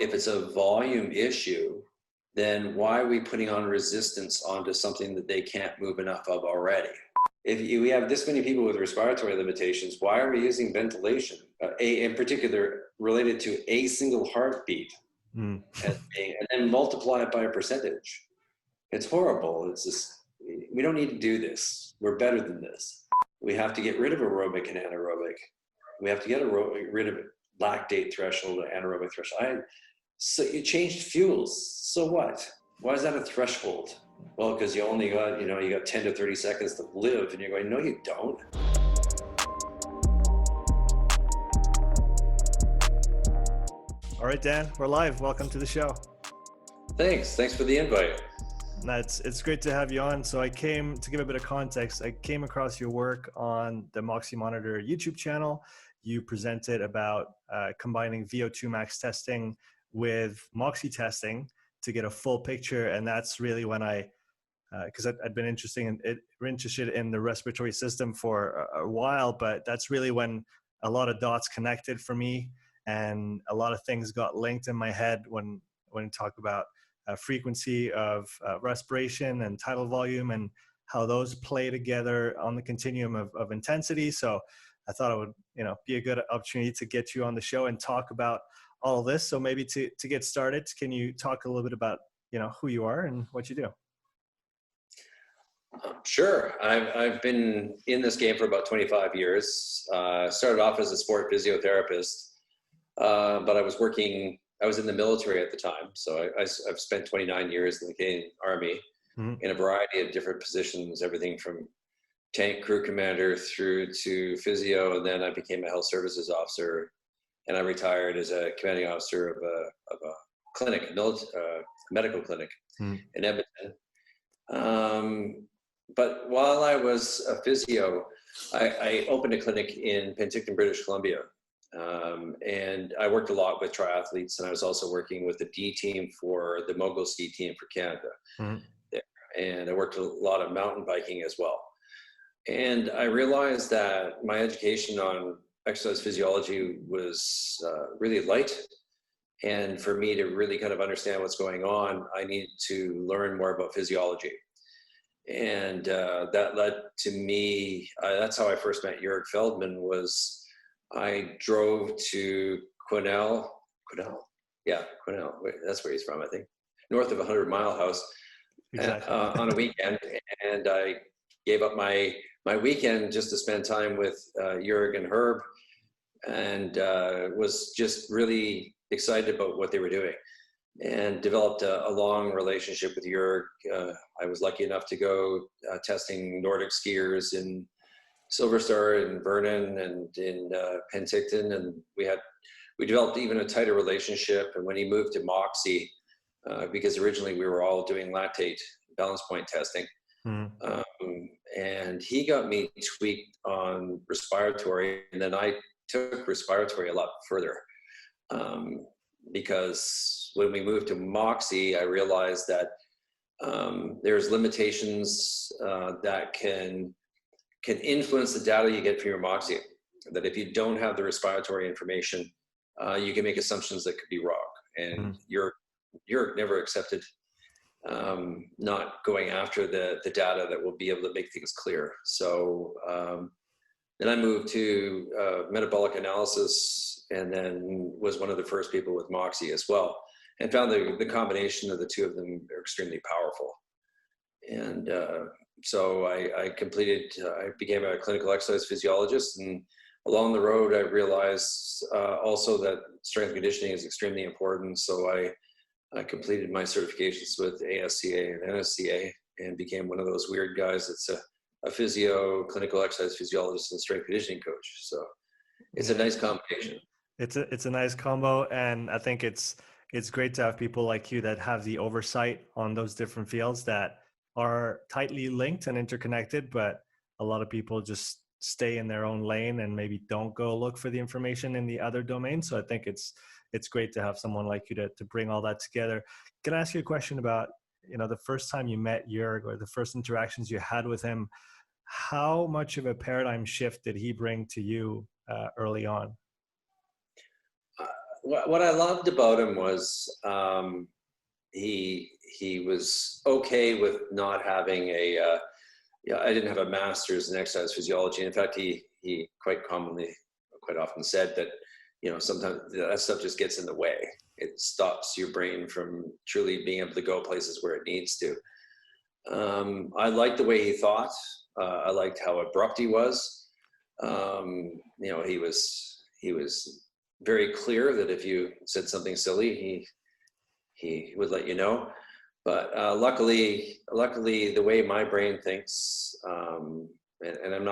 if it's a volume issue, then why are we putting on resistance onto something that they can't move enough of already? If we have this many people with respiratory limitations, why are we using ventilation, in particular related to a single heartbeat, and then multiply it by a percentage? It's horrible. It's just, we don't need to do this. We're better than this. We have to get rid of aerobic and anaerobic. We have to get rid of lactate threshold, anaerobic threshold. So you changed fuels. So what? Why is that a threshold? Well, because you only got, you got 10 to 30 seconds to live, and you're going, no, you don't. All right, Dan, we're live. Welcome to the show. Thanks for the invite. It's great to have you on. So to give a bit of context, I came across your work on the Moxy Monitor YouTube channel. You presented about combining VO2 max testing with Moxy testing to get a full picture. And that's really when because I'd been interested in the respiratory system for a while, but that's really when a lot of dots connected for me, and a lot of things got linked in my head when you talk about frequency of respiration and tidal volume and how those play together on the continuum of intensity. So I thought it would be a good opportunity to get you on the show and talk about all of this. So maybe to get started, can you talk a little bit about who you are and what you do? Sure. I've been in this game for about 25 years. Started off as a sport physiotherapist, but I was in the military at the time. So I've spent 29 years in the Canadian Army in a variety of different positions, everything from tank crew commander through to physio. And then I became a health services officer, and I retired as a commanding officer of a clinic, medical clinic in Edmonton. But while I was a physio, I opened a clinic in Penticton, British Columbia. And I worked a lot with triathletes, and I was also working with the D team for the mogul ski team for Canada. There. And I worked a lot of mountain biking as well. And I realized that my education on exercise physiology was really light. And for me to really kind of understand what's going on, I needed to learn more about physiology. And that led to me, that's how I first met Jörg Feldman. Was I drove to Quesnel, that's where he's from, I think, north of 100 Mile House, exactly. On a weekend. And I gave up my weekend just to spend time with Jörg and Herb, and was just really excited about what they were doing, and developed a long relationship with Jörg. I was lucky enough to go testing Nordic skiers in Silver Star and Vernon and in Penticton, and we developed even a tighter relationship. And when he moved to Moxy, because originally we were all doing lactate balance point testing, and he got me tweaked on respiratory, and then I took respiratory a lot further, because when we moved to Moxy, I realized that there's limitations that can influence the data you get from your Moxy. That if you don't have the respiratory information, you can make assumptions that could be wrong. And you're never accepted not going after the data that will be able to make things clear. So then I moved to metabolic analysis, and then was one of the first people with Moxy as well, and found the combination of the two of them are extremely powerful. And so I became a clinical exercise physiologist, and along the road, I realized also that strength conditioning is extremely important. So I completed my certifications with ASCA and NSCA, and became one of those weird guys that's a physio, clinical exercise physiologist, and strength conditioning coach. So it's a nice combination. It's a nice combo, and I think it's great to have people like you that have the oversight on those different fields that are tightly linked and interconnected, but a lot of people just stay in their own lane and maybe don't go look for the information in the other domains. So I think it's great to have someone like you to bring all that together. Can I ask you a question about, the first time you met Jörg, or the first interactions you had with him? How much of a paradigm shift did he bring to you early on? what I loved about him was he was okay with not having a I didn't have a master's in exercise physiology. In fact, he quite often said that, sometimes that stuff just gets in the way. It stops your brain from truly being able to go places where it needs to. I liked the way he thought. I liked how abrupt he was. He was very clear that if you said something silly, he would let you know. But luckily, the way my brain thinks, and I've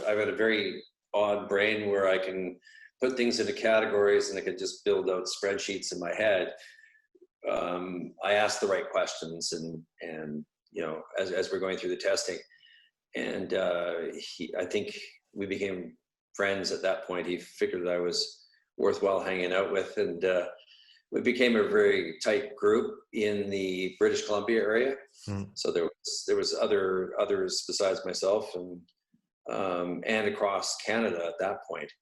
got a very odd brain where I can put things into categories and I could just build out spreadsheets in my head. I asked the right questions, and as we're going through the testing, and I think we became friends at that point. He figured that I was worthwhile hanging out with, and we became a very tight group in the British Columbia area. So there was others besides myself, and across Canada at that point.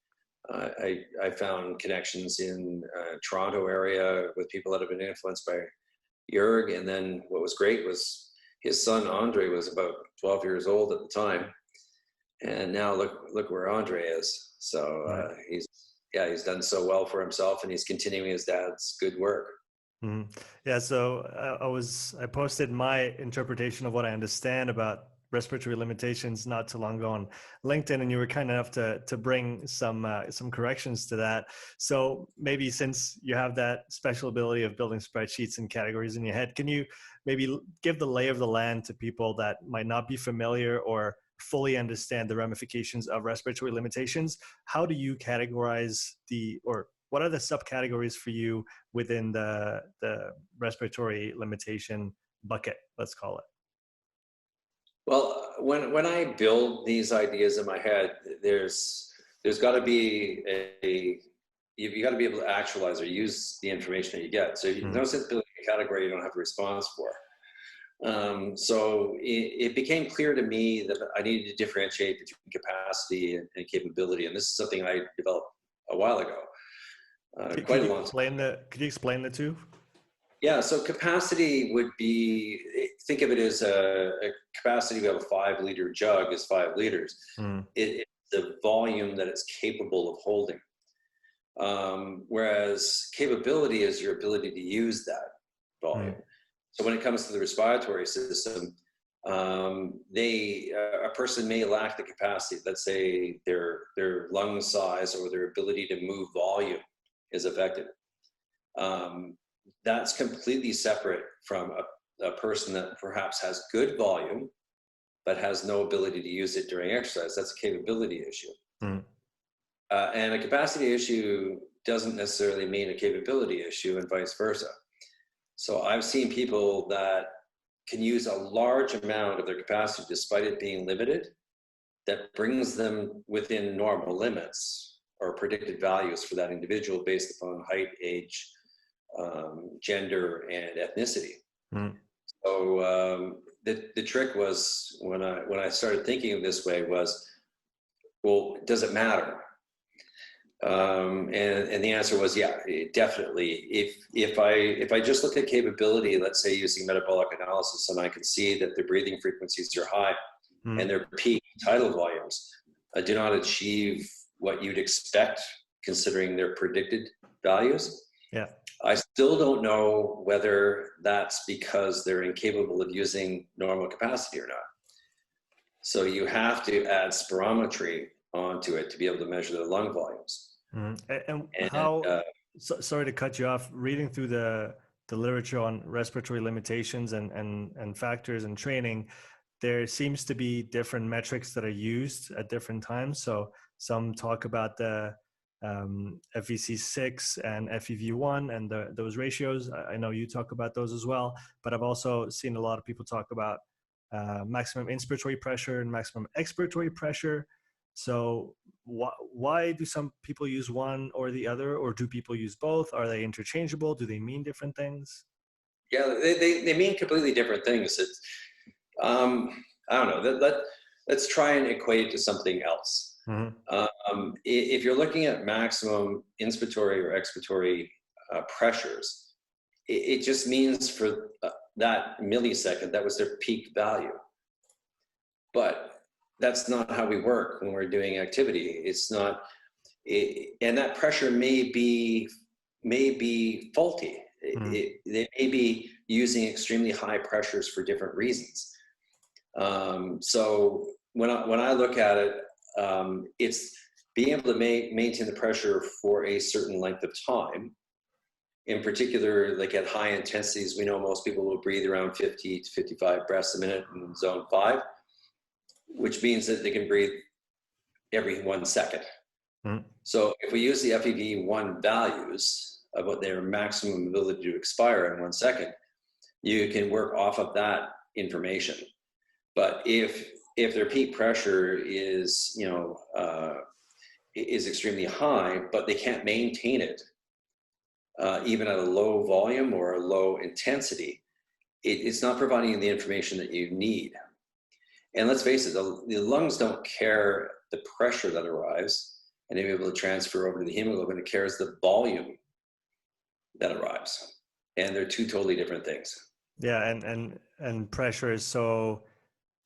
I found connections in Toronto area with people that have been influenced by Jurg, and then what was great was his son Andre was about 12 years old at the time, and now look where Andre is. So Right. he's done so well for himself, and he's continuing his dad's good work. Mhm. Yeah, so I posted my interpretation of what I understand about respiratory limitations not too long ago on LinkedIn, and you were kind enough to bring some corrections to that. So maybe since you have that special ability of building spreadsheets and categories in your head, can you maybe give the lay of the land to people that might not be familiar or fully understand the ramifications of respiratory limitations? How do you categorize or what are the subcategories for you within the respiratory limitation bucket, let's call it? Well, when I build these ideas in my head, there's got to be you got to be able to actualize or use the information that you get. So no sense building a category you don't have a response for. So it became clear to me that I needed to differentiate between capacity and capability, and this is something I developed a while ago. Quite a long time. Could you explain the two? Yeah, so capacity would be, think of it as a capacity. We have a 5-liter jug is 5 liters. It's the volume that it's capable of holding. Whereas capability is your ability to use that volume. So when it comes to the respiratory system, a person may lack the capacity. Let's say their lung size or their ability to move volume is affected. That's completely separate from a person that perhaps has good volume, but has no ability to use it during exercise. That's a capability issue. And a capacity issue doesn't necessarily mean a capability issue, and vice versa. So I've seen people that can use a large amount of their capacity despite it being limited, that brings them within normal limits or predicted values for that individual based upon height, age, gender, and ethnicity. So the trick was, when I started thinking of this way, was, well, does it matter? And the answer was, yeah, definitely. If I just look at capability, let's say using metabolic analysis, and I can see that the breathing frequencies are high and their peak tidal volumes do not achieve what you'd expect considering their predicted values. Yeah. I still don't know whether that's because they're incapable of using normal capacity or not. So you have to add spirometry onto it to be able to measure the lung volumes. And how, sorry to cut you off, reading through the literature on respiratory limitations and factors and training, there seems to be different metrics that are used at different times. So some talk about the FVC6 and FEV1 and those ratios. I know you talk about those as well, but I've also seen a lot of people talk about maximum inspiratory pressure and maximum expiratory pressure. So why do some people use one or the other, or do people use both? Are they interchangeable? Do they mean different things? Yeah, they mean completely different things. It's, I don't know, let's try and equate it to something else. Mhm. If you're looking at maximum inspiratory or expiratory pressures, it just means for that millisecond, that was their peak value. But that's not how we work when we're doing activity. It's not, and that pressure may be faulty. Mhm. They may be using extremely high pressures for different reasons. So when I look at it, it's being able to maintain the pressure for a certain length of time. In particular, like at high intensities, we know most people will breathe around 50 to 55 breaths a minute in zone 5, which means that they can breathe every 1 second. Mhm. So if we use the FEV1 values of what their maximum ability to expire in 1 second, you can work off of that information. But if their peak pressure is, is extremely high, but they can't maintain it, even at a low volume or a low intensity, it's not providing you the information that you need. And let's face it, the lungs don't care the pressure that arrives and they're able to transfer over to the hemoglobin. It cares the volume that arrives. And they're two totally different things. Yeah, and pressure is so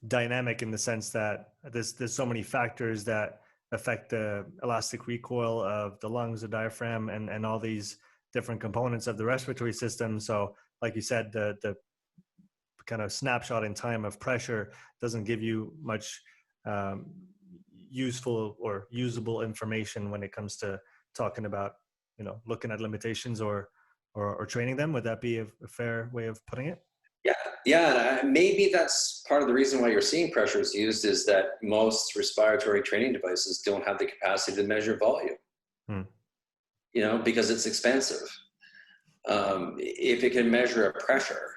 dynamic in the sense that there's so many factors that affect the elastic recoil of the lungs, the diaphragm, and all these different components of the respiratory system. So, like you said, the kind of snapshot in time of pressure doesn't give you much um, useful or usable information when it comes to talking about, looking at limitations or training them. Would that be a fair way of putting it? Yeah, yeah. Maybe that's part of the reason why you're seeing pressures used is that most respiratory training devices don't have the capacity to measure volume. Hmm. Because it's expensive. If it can measure a pressure,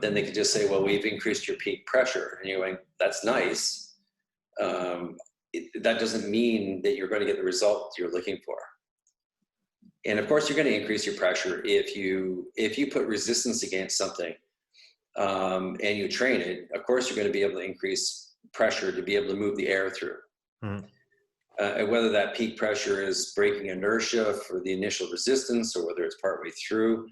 then they could just say, well, we've increased your peak pressure. And you're going, that's nice. That doesn't mean that you're going to get the result you're looking for. And of course, you're going to increase your pressure if you put resistance against something and you train it. Of course, you're going to be able to increase pressure to be able to move the air through. Hmm. Whether that peak pressure is breaking inertia for the initial resistance or whether it's partway through,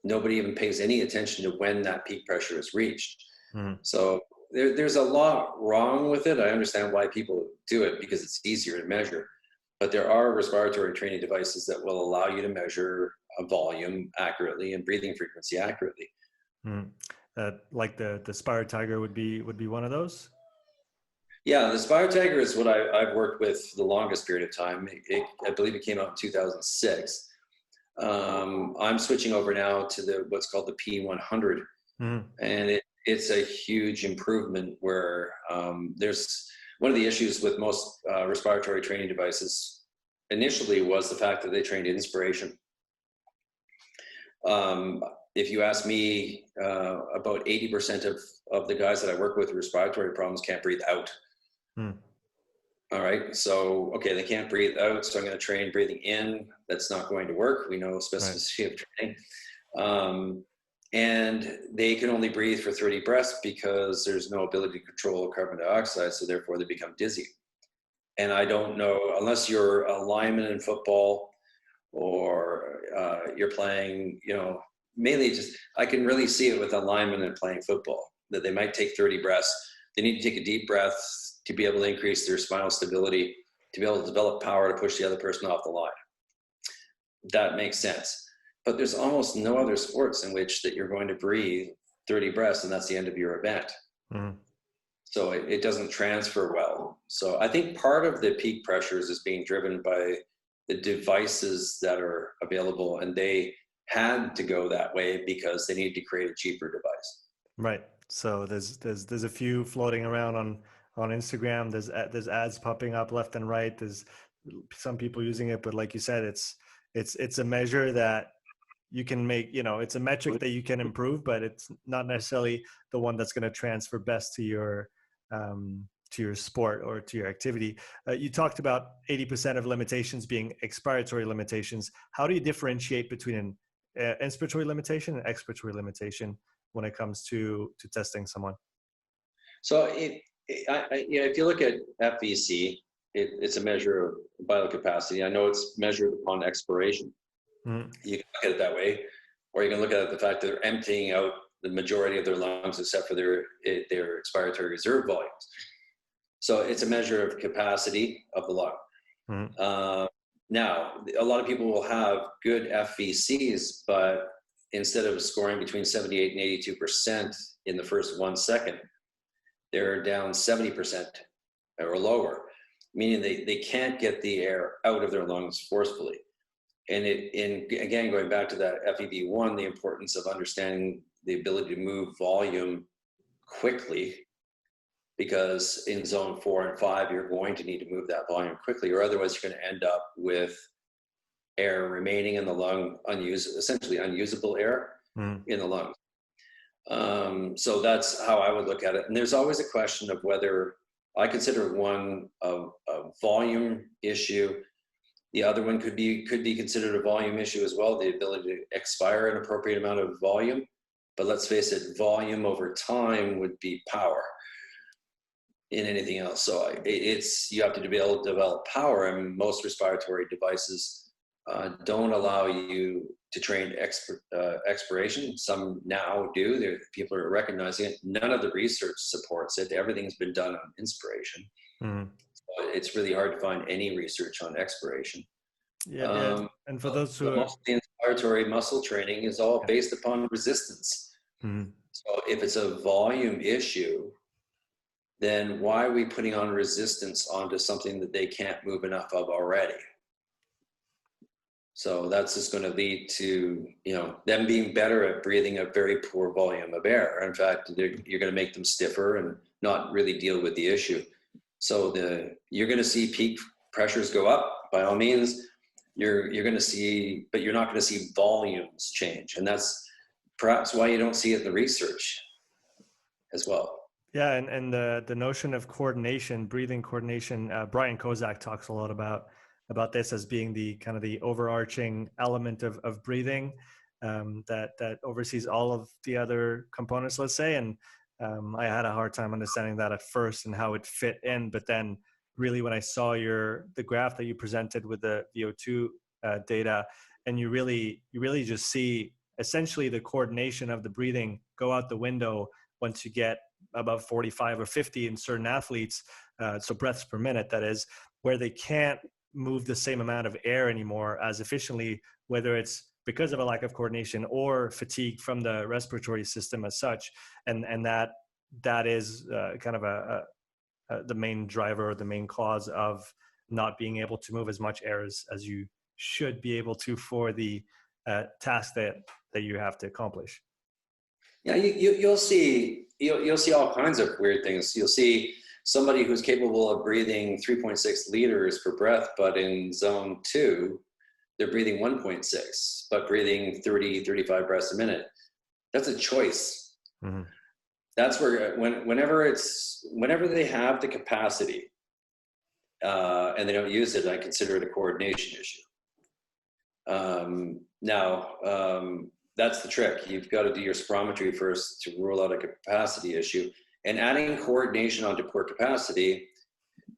nobody even pays any attention to when that peak pressure is reached. Hmm. So there's a lot wrong with it. I understand why people do it because it's easier to measure. But there are respiratory training devices that will allow you to measure a volume accurately and breathing frequency accurately. Hmm. Like the Spire Tiger would be one of those. Yeah, the Spire Tiger is what I've worked with the longest period of time. I believe it came out in 2006. I'm switching over now to what's called the P100, and it's a huge improvement where there's one of the issues with most respiratory training devices initially was the fact that they trained inspiration. If you ask me, about 80% of the guys that I work with respiratory problems can't breathe out. All right, so okay, they can't breathe out, so I'm going to train breathing in. That's not going to work. We know specificity of training. And they can only breathe for 30 breaths because there's no ability to control carbon dioxide, so therefore they become dizzy. And I don't know, unless you're a lineman in football or you're playing, mainly just, I can really see it with a lineman and playing football, that they might take 30 breaths. They need to take a deep breath to be able to increase their spinal stability, to be able to develop power to push the other person off the line. That makes sense. But there's almost no other sports in which that you're going to breathe 30 breaths and that's the end of your event. So it doesn't transfer well. So I think part of the peak pressures is being driven by the devices that are available, and they had to go that way because they needed to create a cheaper device. Right. So there's a few floating around on Instagram. There's ads popping up left and right. There's some people using it, but like you said, it's a measure that you can make, it's a metric that you can improve, but it's not necessarily the one that's going to transfer best to your sport or to your activity. You talked about 80% of limitations being expiratory limitations. How do you differentiate between an inspiratory limitation and expiratory limitation when it comes to testing someone? So if you look at FVC, it's a measure of vital capacity. I know it's measured upon expiration. Mm. You can look at it that way, or you can look at it the fact that they're emptying out the majority of their lungs except for their expiratory reserve volumes. So it's a measure of capacity of the lung. Mm. Now, a lot of people will have good FVCs, but instead of scoring between 78 and 82% in the first 1 second, they're down 70% or lower, meaning they can't get the air out of their lungs forcefully. And again, going back to that FEV1, the importance of understanding the ability to move volume quickly, because in zone 4 and 5, you're going to need to move that volume quickly, or otherwise you're going to end up with air remaining in the lung, essentially unusable air in the lungs. So that's how I would look at it. And there's always a question of whether I consider one a volume issue. The other one could be considered a volume issue as well, the ability to expire an appropriate amount of volume. But let's face it, volume over time would be power in anything else. So you have to be able to develop power, and most respiratory devices don't allow you to train expiration. Some now do. People are recognizing it. None of the research supports it. Everything's been done on inspiration. Mm-hmm. So it's really hard to find any research on expiration. Yeah. And for those who most of the inspiratory muscle training is all based upon resistance. Mm-hmm. So if it's a volume issue, then why are we putting on resistance onto something that they can't move enough of already? So that's just going to lead to, them being better at breathing a very poor volume of air. In fact, you're going to make them stiffer and not really deal with the issue. So you're going to see peak pressures go up, by all means. You're going to see, but you're not going to see volumes change. And that's perhaps why you don't see it in the research as well. Yeah, and the notion of coordination, breathing coordination, Brian Kozak talks a lot about this as being the kind of the overarching element of breathing that oversees all of the other components, let's say. And I had a hard time understanding that at first and how it fit in, but then really when I saw the graph that you presented with the VO2 data, and you really just see essentially the coordination of the breathing go out the window once you get above 45 or 50 in certain athletes, so breaths per minute, that is, where they can't move the same amount of air anymore as efficiently, whether it's because of a lack of coordination or fatigue from the respiratory system as such. And that is kind of the main driver or the main cause of not being able to move as much air as you should be able to for the task that you have to accomplish. Yeah, you'll see all kinds of weird things. You'll see somebody who's capable of breathing 3.6 liters per breath, but in zone 2, they're breathing 1.6, but breathing 35 breaths a minute. That's a choice. Mm-hmm. That's where whenever they have the capacity and they don't use it, I consider it a coordination issue. That's the trick. You've got to do your spirometry first to rule out a capacity issue. And adding coordination onto poor capacity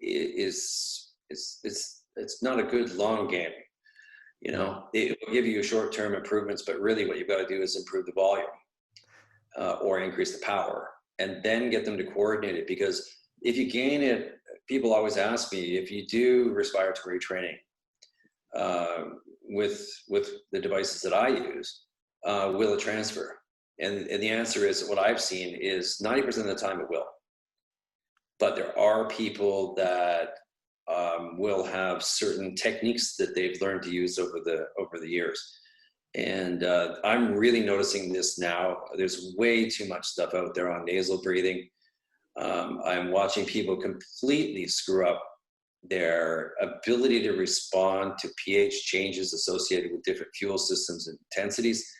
it's not a good long game. It will give you short-term improvements, but really what you've got to do is improve the volume or increase the power, and then get them to coordinate it. Because if you gain it, people always ask me, if you do respiratory training with the devices that I use, will it transfer? And the answer is, what I've seen is 90% of the time it will. But there are people that will have certain techniques that they've learned to use over the years. And I'm really noticing this now. There's way too much stuff out there on nasal breathing. I'm watching people completely screw up their ability to respond to pH changes associated with different fuel systems and intensities.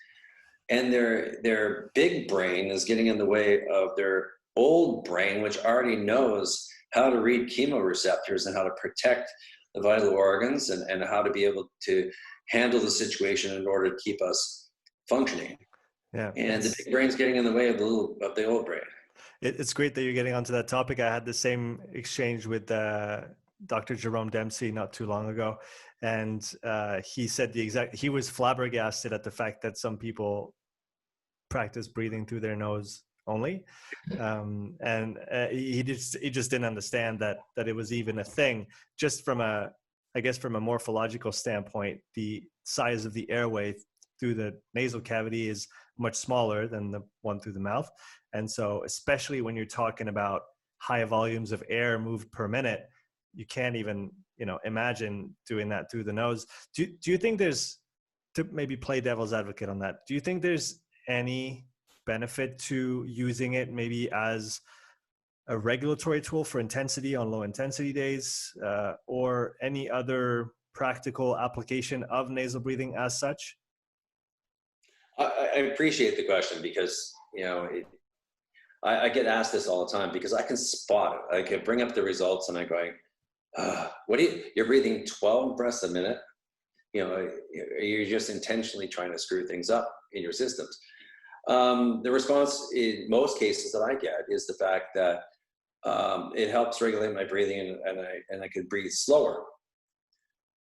And their big brain is getting in the way of their old brain, which already knows how to read chemoreceptors and how to protect the vital organs and how to be able to handle the situation in order to keep us functioning. Yeah. And the big brain's getting in the way of the old brain. It's great that you're getting onto that topic. I had the same exchange with Dr. Jerome Dempsey not too long ago, and he said he was flabbergasted at the fact that some people practice breathing through their nose only, and he just didn't understand that it was even a thing. Just from I guess from a morphological standpoint, the size of the airway through the nasal cavity is much smaller than the one through the mouth. And so, especially when you're talking about high volumes of air moved per minute, you can't even, imagine doing that through the nose. Do you think there's, to maybe play devil's advocate on that, do you think there's any benefit to using it maybe as a regulatory tool for intensity on low intensity days, or any other practical application of nasal breathing as such? I appreciate the question because, I get asked this all the time because I can spot it. I can bring up the results and I'm going, you're breathing 12 breaths a minute. You're just intentionally trying to screw things up in your systems. The response in most cases that I get is the fact that it helps regulate my breathing and I can breathe slower.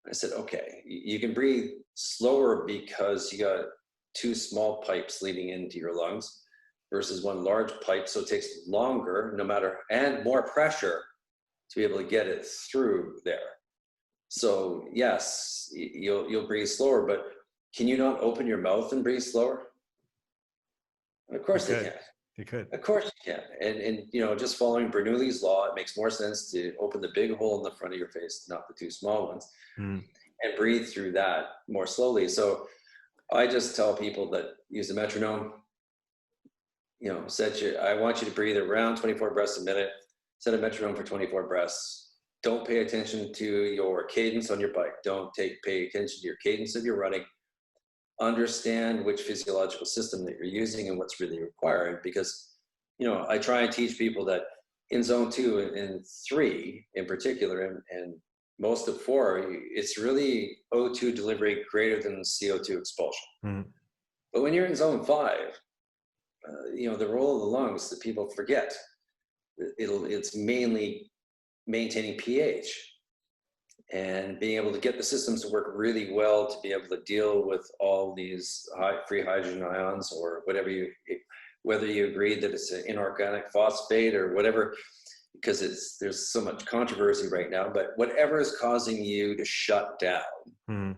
I said, okay, you can breathe slower because you got two small pipes leading into your lungs versus one large pipe. So it takes longer and more pressure to be able to get it through there. So yes, you'll breathe slower, but can you not open your mouth and breathe slower? Of course they can. You could. Of course you can. And just following Bernoulli's law, it makes more sense to open the big hole in the front of your face, not the two small ones, and breathe through that more slowly. So I just tell people that use the metronome, I want you to breathe around 24 breaths a minute, set a metronome for 24 breaths. Don't pay attention to your cadence on your bike. Don't pay attention to your cadence of your running. Understand which physiological system that you're using and what's really required, because I try and teach people that in zone 2 and 3 in particular, and most of 4, it's really O2 delivery greater than CO2 expulsion. But when you're in zone 5, the role of the lungs that people forget, it's mainly maintaining pH and being able to get the systems to work really well to be able to deal with all these free hydrogen ions or whether you agree that it's an inorganic phosphate or whatever, because there's so much controversy right now, but whatever is causing you to shut down,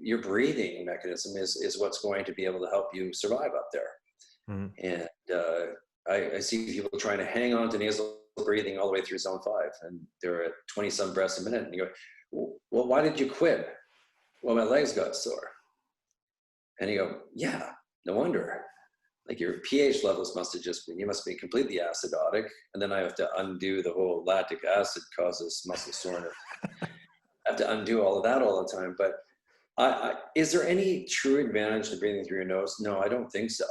your breathing mechanism is what's going to be able to help you survive up there. And I see people trying to hang on to nasal breathing all the way through zone 5, and they're at 20 some breaths a minute, and you go, well, why did you quit? Well, my legs got sore. And you go, yeah, no wonder. Like your pH levels you must be completely acidotic, and then I have to undo the whole lactic acid causes muscle soreness. I have to undo all of that all the time. But is there any true advantage to breathing through your nose? No, I don't think so.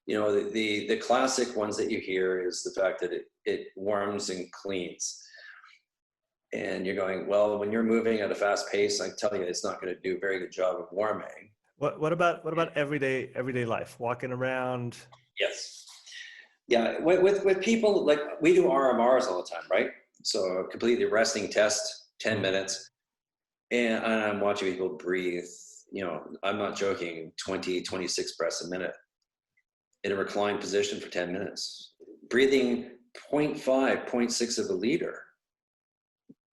The classic ones that you hear is the fact that it warms and cleans. And you're going, well, when you're moving at a fast pace, I tell you, it's not going to do a very good job of warming. What about everyday life, walking around? Yes. Yeah. With people, like we do RMRs all the time, right? So a completely resting test, 10 minutes. And I'm watching people breathe, I'm not joking, 20, 26 breaths a minute in a reclined position for 10 minutes, breathing 0.5, 0.6 of a liter.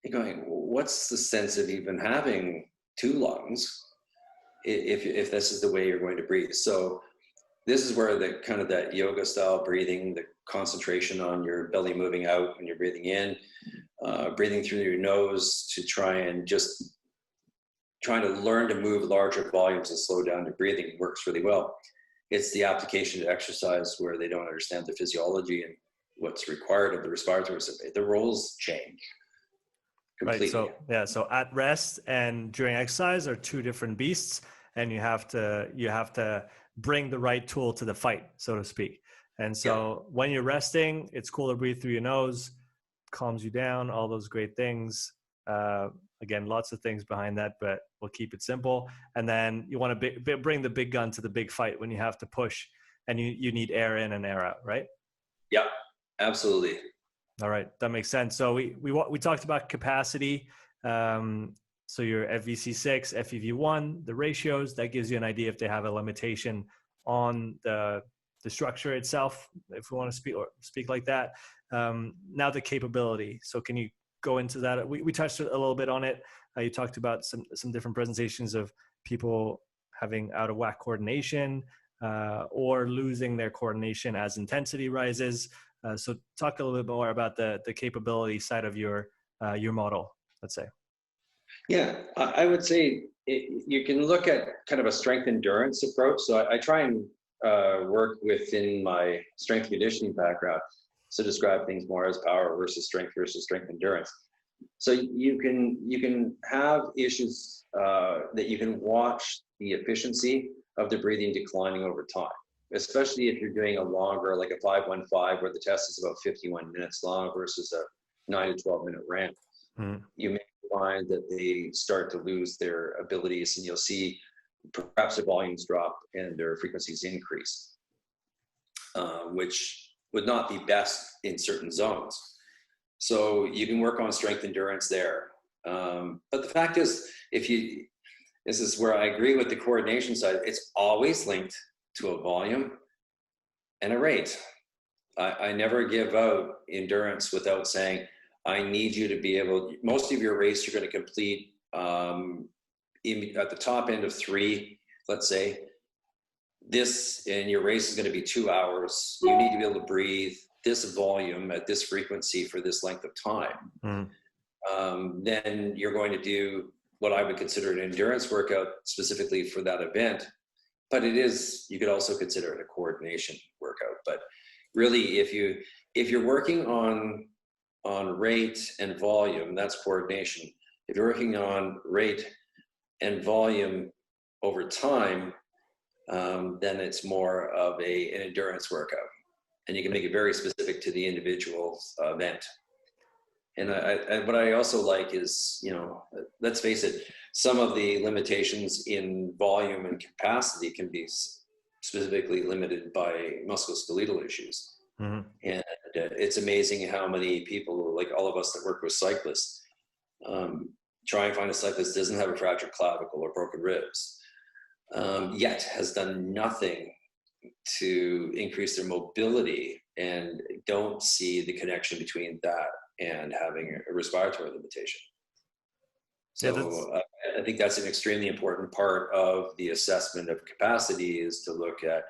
You're going, what's the sense of even having 2 lungs if this is the way you're going to breathe? So this is where the kind of that yoga style breathing, the concentration on your belly moving out when you're breathing in, breathing through your nose to trying to learn to move larger volumes and slow down your breathing works really well. It's the application to exercise where they don't understand the physiology and what's required of the respiratory system. The roles change completely. Right. So at rest and during exercise are 2 different beasts, and you have to bring the right tool to the fight, so to speak. And so when you're resting, it's cool to breathe through your nose, calms you down, all those great things. Again, lots of things behind that, but we'll keep it simple. And then you want to bring the big gun to the big fight when you have to push. and you need air in and air out, right? Yeah, absolutely. All right, that makes sense. So we talked about capacity. So your FVC6, FEV1, the ratios, that gives you an idea if they have a limitation on the structure itself, if we want to speak like that. Now the capability. So can you go into that? We touched a little bit on it. You talked about some different presentations of people having out of whack coordination or losing their coordination as intensity rises. So talk a little bit more about the capability side of your model, let's say. Yeah, I would say you can look at kind of a strength endurance approach. So I try and work within my strength conditioning background to describe things more as power versus strength endurance. So you can have issues that you can watch the efficiency of the breathing declining over time, especially if you're doing a longer, like a 5-1-5, where the test is about 51 minutes long versus a 9 to 12 minute ramp. You may find that they start to lose their abilities, and you'll see perhaps their volumes drop and their frequencies increase, which would not be best in certain zones. So you can work on strength endurance there. But the fact is, this is where I agree with the coordination side, it's always linked to a volume and a rate. I never give out endurance without saying, I need you to be able, most of your race you're going to complete at the top end of 3, let's say. And your race is going to be 2 hours. You need to be able to breathe this volume at this frequency for this length of time. Then you're going to do what I would consider an endurance workout specifically for that event. But you could also consider it a coordination workout. But really, if you're working on rate and volume, that's coordination. If you're working on rate and volume over time, then it's more of an endurance workout. And you can make it very specific to the individual event. And what I also like is, let's face it, some of the limitations in volume and capacity can be specifically limited by musculoskeletal issues. And it's amazing how many people, like all of us that work with cyclists, try and find a cyclist doesn't have a fractured clavicle or broken ribs, yet has done nothing to increase their mobility, and don't see the connection between that and having a respiratory limitation. So I think that's an extremely important part of the assessment of capacity, is to look at,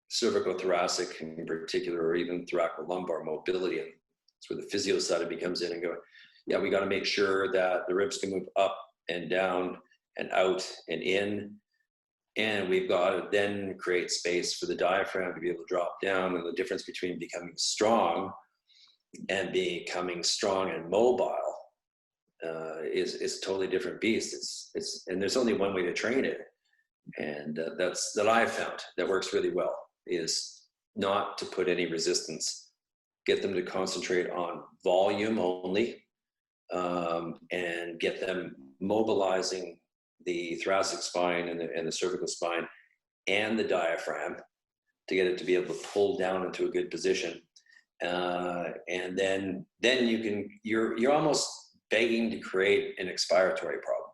cervical thoracic in particular, or even thoracolumbar mobility. And that's where the physio side of it comes in and go, yeah, we got to make sure that the ribs can move up and down and out and in. And we've got to then create space for the diaphragm to be able to drop down. And the difference between becoming strong and mobile is a totally different beast. And there's only one way to train it. And that I've found that works really well, is not to put any resistance, get them to concentrate on volume only, and get them mobilizing the thoracic spine and the cervical spine and the diaphragm to get it to be able to pull down into a good position. And then you're almost begging to create an expiratory problem.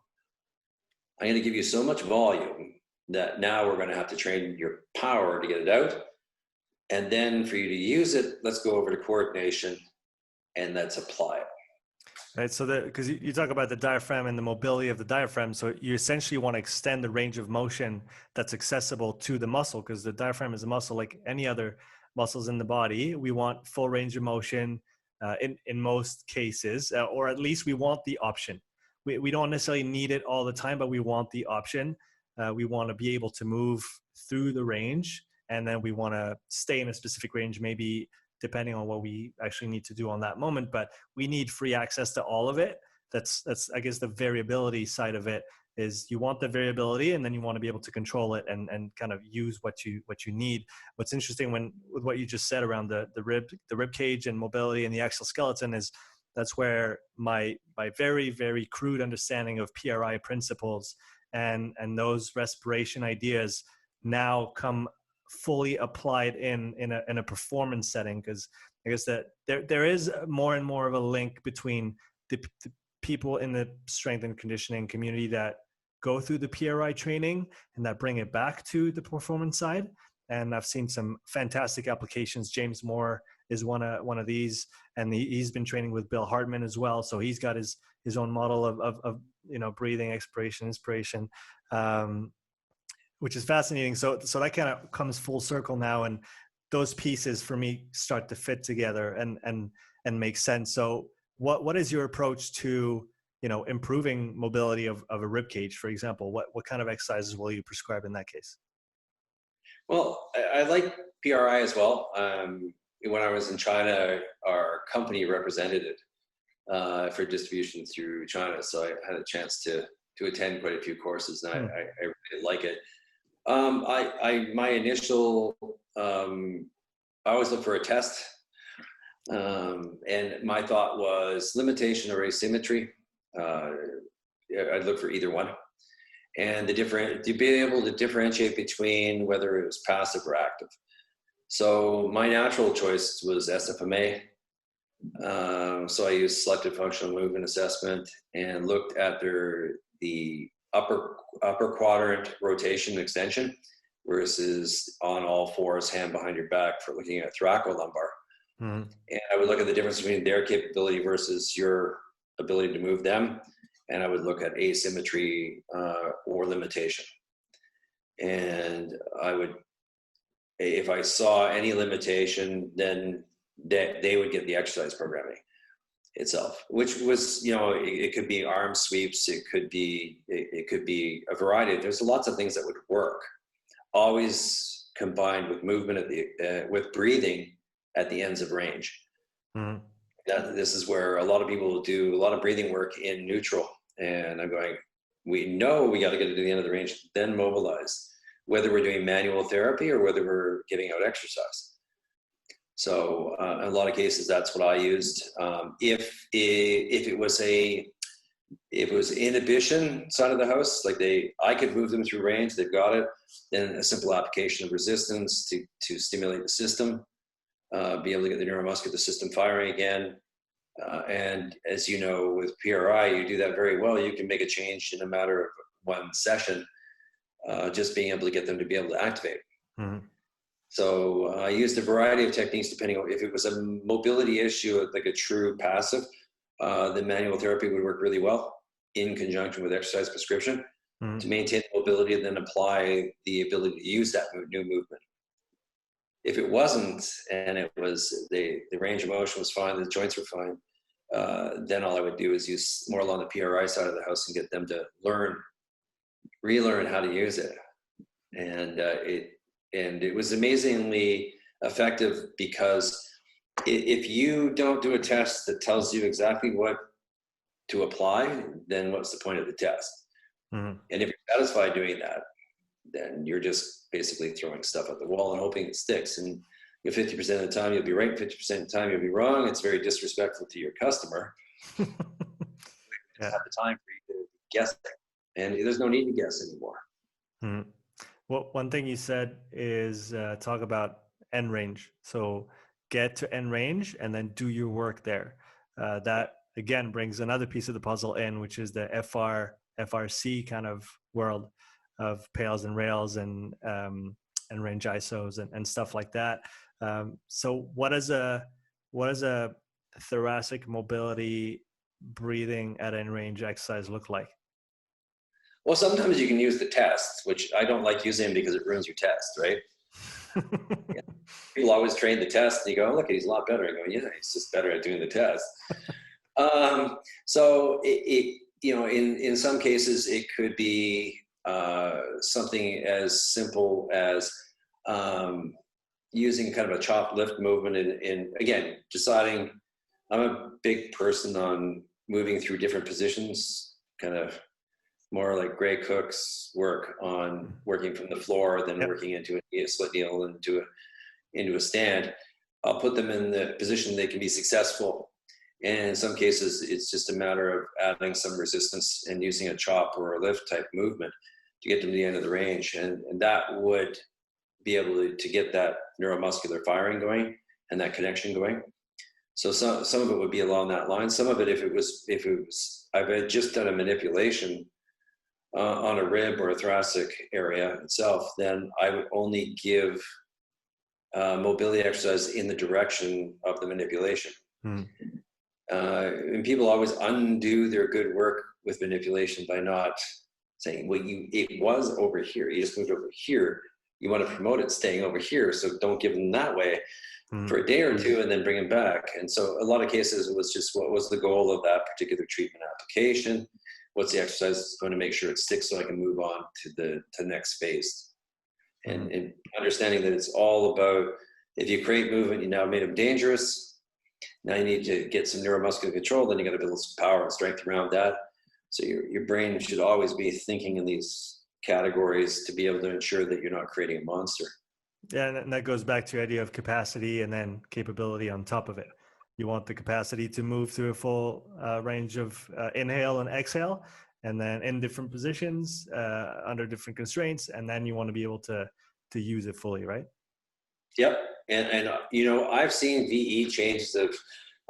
I'm going to give you so much volume that now we're going to have to train your power to get it out. And then for you to use it, let's go over to coordination and let's apply it. Right. So because you talk about the diaphragm and the mobility of the diaphragm. So you essentially want to extend the range of motion that's accessible to the muscle, because the diaphragm is a muscle like any other muscles in the body. We want full range of motion in most cases, or at least we want the option. We don't necessarily need it all the time, but we want the option. We want to be able to move through the range, and then we want to stay in a specific range, maybe depending on what we actually need to do on that moment. But we need free access to all of it. That's I guess the variability side of it is, you want the variability, and then you want to be able to control it and kind of use what you need. What's interesting with what you just said around the rib cage and mobility and the exoskeleton is, that's where my very, very crude understanding of PRI principles and those respiration ideas now come fully applied in a performance setting? Because I guess that there is more and more of a link between the people in the strength and conditioning community that go through the PRI training and that bring it back to the performance side. And I've seen some fantastic applications. James Moore is one of these, and he's been training with Bill Hartman as well. So he's got his own model of breathing, expiration, inspiration, which is fascinating. So that kind of comes full circle now, and those pieces for me start to fit together and make sense. So what is your approach to improving mobility of a rib cage, for example? What kind of exercises will you prescribe in that case? Well, I like PRI as well. When I was in China, our company represented it for distribution through China, so I had a chance to attend quite a few courses, and I really like it. My initial, I always look for a test, and my thought was limitation or asymmetry. I'd look for either one, and to be able to differentiate between whether it was passive or active. So my natural choice was SFMA. So I used selective functional movement assessment and looked at the upper quadrant rotation extension versus on all fours, hand behind your back, for looking at thoracolumbar. Mm-hmm. And I would look at the difference between their capability versus your ability to move them. And I would look at asymmetry or limitation. And if I saw any limitation, then they would get the exercise programming itself, which was, it could be arm sweeps, it could be a variety. There's lots of things that would work, always combined with movement with breathing at the ends of range. Mm-hmm. This is where a lot of people will do a lot of breathing work in neutral, and I'm going, we know we got to get it to the end of the range, then mobilize, whether we're doing manual therapy or whether we're giving out exercise. So in a lot of cases, that's what I used. If it was inhibition side of the house, like I could move them through range, they've got it, then a simple application of resistance to stimulate the system, be able to get the neuromuscular system firing again. And as you know, with PRI, you do that very well. You can make a change in a matter of one session, just being able to get them to be able to activate. Mm-hmm. So I used a variety of techniques depending on if it was a mobility issue, like a true passive, then manual therapy would work really well in conjunction with exercise prescription to maintain mobility and then apply the ability to use that new movement. If it wasn't, and it was the range of motion was fine, the joints were fine, then all I would do is use more along the PRI side of the house and get them to relearn how to use it. And it was amazingly effective, because if you don't do a test that tells you exactly what to apply, then what's the point of the test? Mm-hmm. And if you're satisfied doing that, then you're just basically throwing stuff at the wall and hoping it sticks. And 50% of the time you'll be right, 50% of the time you'll be wrong. It's very disrespectful to your customer. You don't have the time for you to guess, and there's no need to guess anymore. Mm-hmm. Well, one thing you said is talk about end range. So get to end range and then do your work there. That again brings another piece of the puzzle in, which is the FRC kind of world of pails and rails and range ISOs and stuff like that. So what does a thoracic mobility breathing at end range exercise look like? Well, sometimes you can use the test, which I don't like using because it ruins your test, right? Yeah. People always train the test and you go, oh, look, he's a lot better. I go, yeah, he's just better at doing the test. So in some cases it could be something as simple as using kind of a chop lift movement in again, deciding. I'm a big person on moving through different positions, kind of more like Gray Cook's work on working from the floor, then working into a split kneel into a stand. I'll put them in the position they can be successful. And in some cases, it's just a matter of adding some resistance and using a chop or a lift type movement to get them to the end of the range. And that would be able to get that neuromuscular firing going and that connection going. So some of it would be along that line. Some of it, if it was, I've had just done a manipulation on a rib or a thoracic area itself, then I would only give mobility exercise in the direction of the manipulation. And people always undo their good work with manipulation by not saying, well, it was over here. You just moved over here. You want to promote it staying over here. So don't give them that way for a day or two and then bring them back. And so a lot of cases, it was just, what was the goal of that particular treatment application? What's the exercise that's going to make sure it sticks so I can move on to the next phase? And understanding that it's all about, if you create movement, you now made them dangerous. Now you need to get some neuromuscular control. Then you got to build some power and strength around that. So your brain should always be thinking in these categories to be able to ensure that you're not creating a monster. Yeah, and that goes back to the idea of capacity and then capability on top of it. You want the capacity to move through a full range of inhale and exhale, and then in different positions, under different constraints, and then you want to be able to use it fully, right? Yep. And you know, I've seen VE changes of,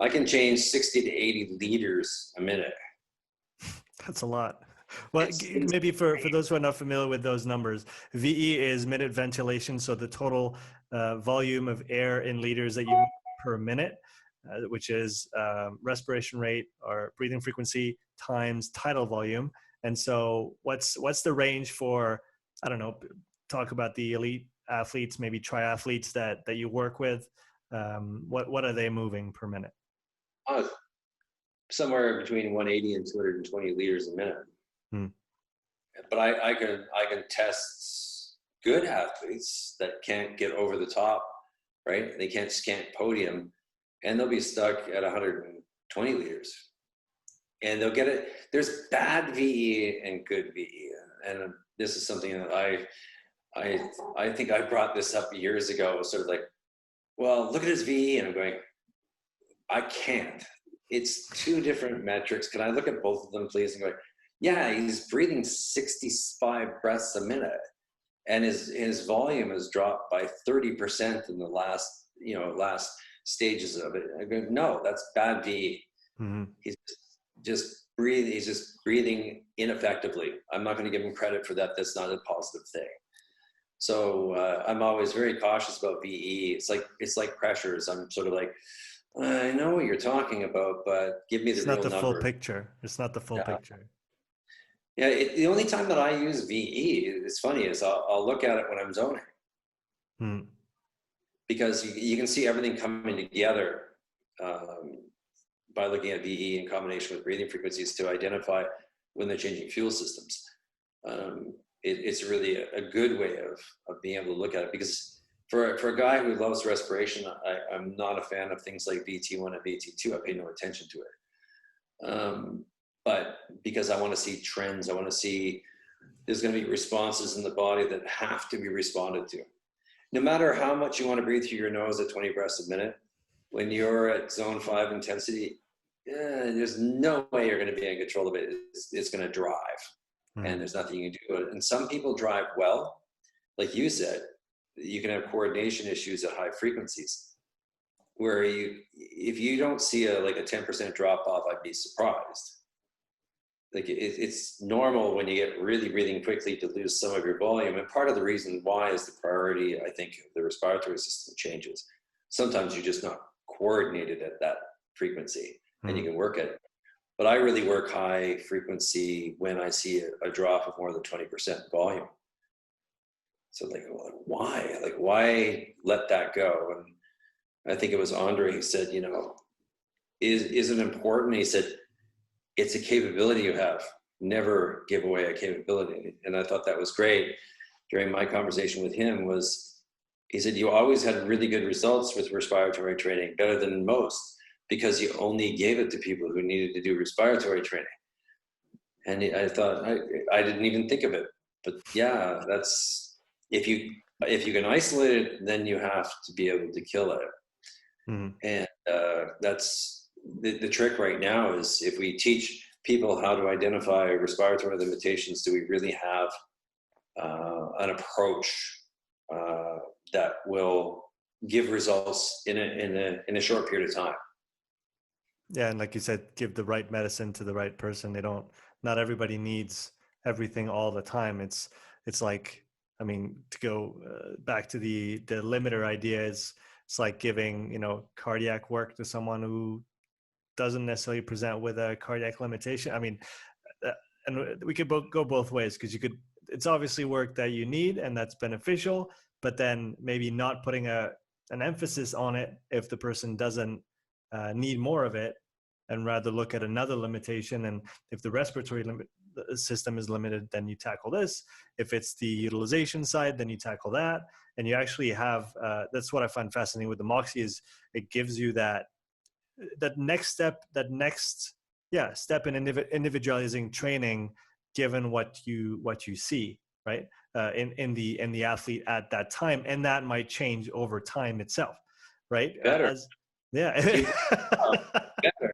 I can change 60 to 80 liters a minute. That's a lot. Well, maybe for those who are not familiar with those numbers, VE is minute ventilation. So the total volume of air in liters that you move per minute, which is respiration rate or breathing frequency times tidal volume. And so what's the range for, I don't know, talk about the elite athletes, maybe triathletes that you work with. What are they moving per minute? Somewhere between 180 and 220 liters a minute. But I can test good athletes that can't get over the top, right? They can't scant podium, and they'll be stuck at 120 liters. And they'll get it. There's bad VE and good VE. And this is something that I think I brought this up years ago, sort of like, well, look at his VE. And I'm going, I can't. It's two different metrics. Can I look at both of them, please? And go, yeah, he's breathing 65 breaths a minute, and his volume has dropped by 30% in the last stages of it. I go, no, that's bad VE. He's just breathing ineffectively. I'm not going to give him credit for that. That's not a positive thing. So I'm always very cautious about VE. It's like pressures. I'm sort of like, I know what you're talking about, but give me the real number. It's not the full picture. It's not the full picture. Yeah, the only time that I use VE, it's funny, is I'll look at it when I'm zoning. Because you can see everything coming together by looking at VE in combination with breathing frequencies to identify when they're changing fuel systems. It's really a good way of being able to look at it, because for a guy who loves respiration, I'm not a fan of things like VT1 and VT2. I pay no attention to it. But because I want to see trends, I want to see there's going to be responses in the body that have to be responded to. No matter how much you want to breathe through your nose at 20 breaths a minute, when you're at zone 5 intensity, there's no way you're going to be in control of it. It's going to drive, and there's nothing you can do about it. And some people drive well, like you said. You can have coordination issues at high frequencies, where if you don't see a 10% drop off, I'd be surprised. Like it's normal when you get really breathing quickly to lose some of your volume. And part of the reason why is the priority, I think, of the respiratory system changes. Sometimes you're just not coordinated at that frequency, and you can work it. But I really work high frequency when I see a drop of more than 20% volume. So why? Why let that go? And I think it was Andre who said, is it important? He said, it's a capability you have. Never give away a capability. And I thought that was great. During my conversation with him he said, you always had really good results with respiratory training, better than most, because you only gave it to people who needed to do respiratory training. And I thought, I didn't even think of it. But yeah, that's, if you can isolate it, then you have to be able to kill it. And that's the trick right now, is if we teach people how to identify respiratory limitations, do we really have an approach that will give results in a short period of time. Yeah, and like you said, give the right medicine to the right person. Not everybody needs everything all the time. It's like, I mean, to go back to the limiter idea, it's like giving, cardiac work to someone who doesn't necessarily present with a cardiac limitation. I mean, and we could go both ways, because it's obviously work that you need and that's beneficial, but then maybe not putting an emphasis on it if the person doesn't need more of it, and rather look at another limitation. And if the respiratory system is limited, then you tackle this. If it's the utilization side, then you tackle that. And you actually have, that's what I find fascinating with the Moxy, is it gives you that next step, step in individualizing training, given what you see, right? In the athlete at that time. And that might change over time itself, right? Better. Yeah. Better.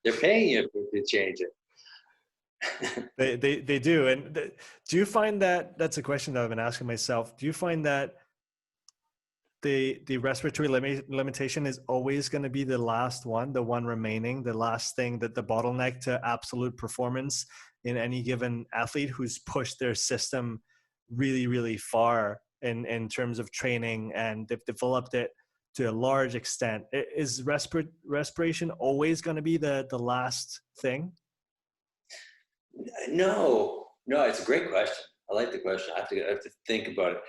They're paying you to change it. They do. And do you find that's a question that I've been asking myself. Do you find that the respiratory limitation is always going to be the last one, the one remaining, the last thing, that the bottleneck to absolute performance in any given athlete who's pushed their system really, really far in terms of training, and they've developed it to a large extent? Is respiration always going to be the last thing? No, it's a great question. I like the question. I have to think about it.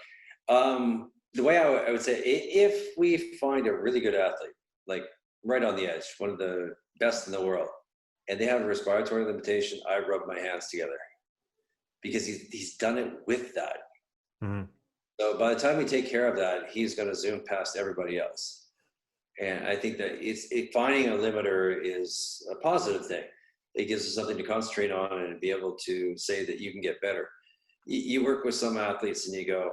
The way I would say, if we find a really good athlete, like right on the edge, one of the best in the world, and they have a respiratory limitation, I rub my hands together, because he's done it with that. Mm-hmm. So by the time we take care of that, he's going to zoom past everybody else. And I think that finding a limiter is a positive thing. It gives us something to concentrate on and be able to say that you can get better. You work with some athletes and you go,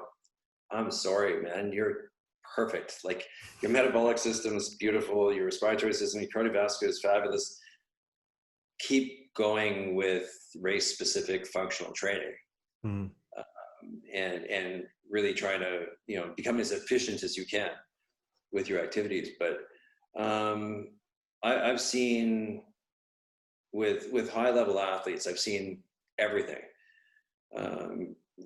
I'm sorry, man, you're perfect. Like, your metabolic system is beautiful. Your respiratory system, your cardiovascular is fabulous. Keep going with race-specific functional training. Mm. And really trying to, become as efficient as you can with your activities. But I've seen with high-level athletes, I've seen everything.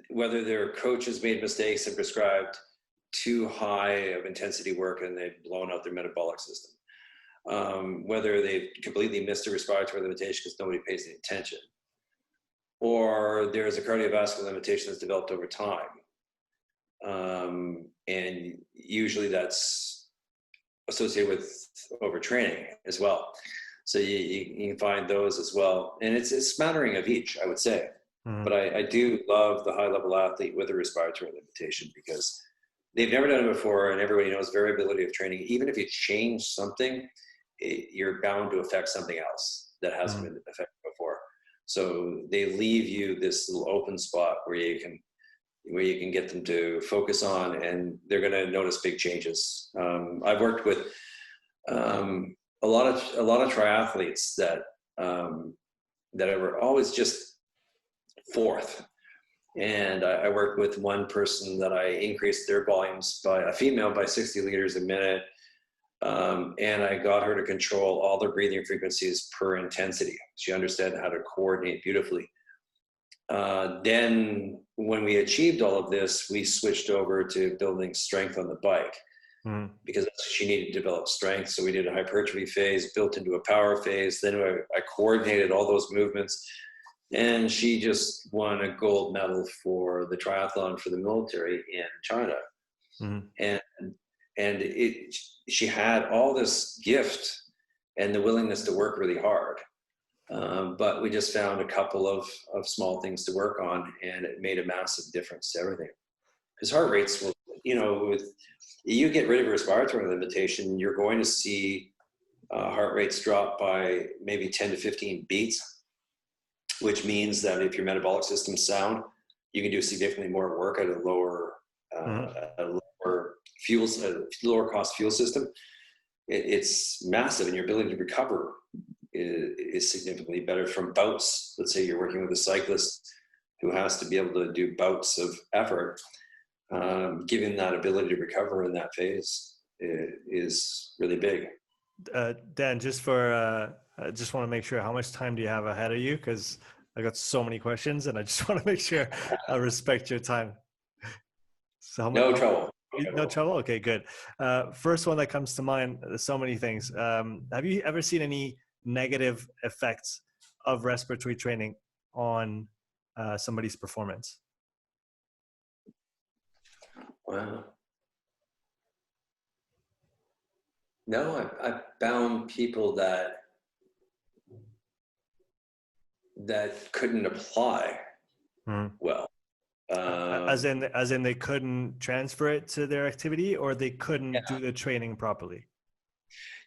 Whether their coaches made mistakes and prescribed too high of intensity work and they've blown out their metabolic system. Whether they've completely missed a respiratory limitation because nobody pays any attention. Or there's a cardiovascular limitation that's developed over time. And usually that's associated with overtraining as well. So you can find those as well. And it's a smattering of each, I would say. Mm-hmm. But I do love the high-level athlete with a respiratory limitation, because they've never done it before, and everybody knows variability of training. Even if you change something, you're bound to affect something else that hasn't been affected before. So they leave you this little open spot where you can get them to focus on, and they're going to notice big changes. I've worked with a lot of triathletes that were always just fourth. And I worked with one person that I increased their volumes by a female by 60 liters a minute. And I got her to control all the breathing frequencies per intensity. She understood how to coordinate beautifully. Then when we achieved all of this, we switched over to building strength on the bike, because she needed to develop strength. So we did a hypertrophy phase built into a power phase. Then I coordinated all those movements. And she just won a gold medal for the triathlon for the military in China. Mm-hmm. And she had all this gift and the willingness to work really hard. But we just found a couple of small things to work on, and it made a massive difference to everything. Because heart rates will, with you get rid of a respiratory limitation, you're going to see heart rates drop by maybe 10 to 15 beats. Which means that if your metabolic system's sound, you can do significantly more work at a lower lower cost fuel system. It's massive, and your ability to recover is significantly better from bouts. Let's say you're working with a cyclist who has to be able to do bouts of effort, giving that ability to recover in that phase is really big. Dan, I just want to make sure, how much time do you have ahead of you? Because I got so many questions and I just want to make sure I respect your time. So No trouble. No trouble? Okay, good. First one that comes to mind, there's so many things. Have you ever seen any negative effects of respiratory training on somebody's performance? Wow. No, I've found people that couldn't apply well. As in they couldn't transfer it to their activity, or they couldn't do the training properly?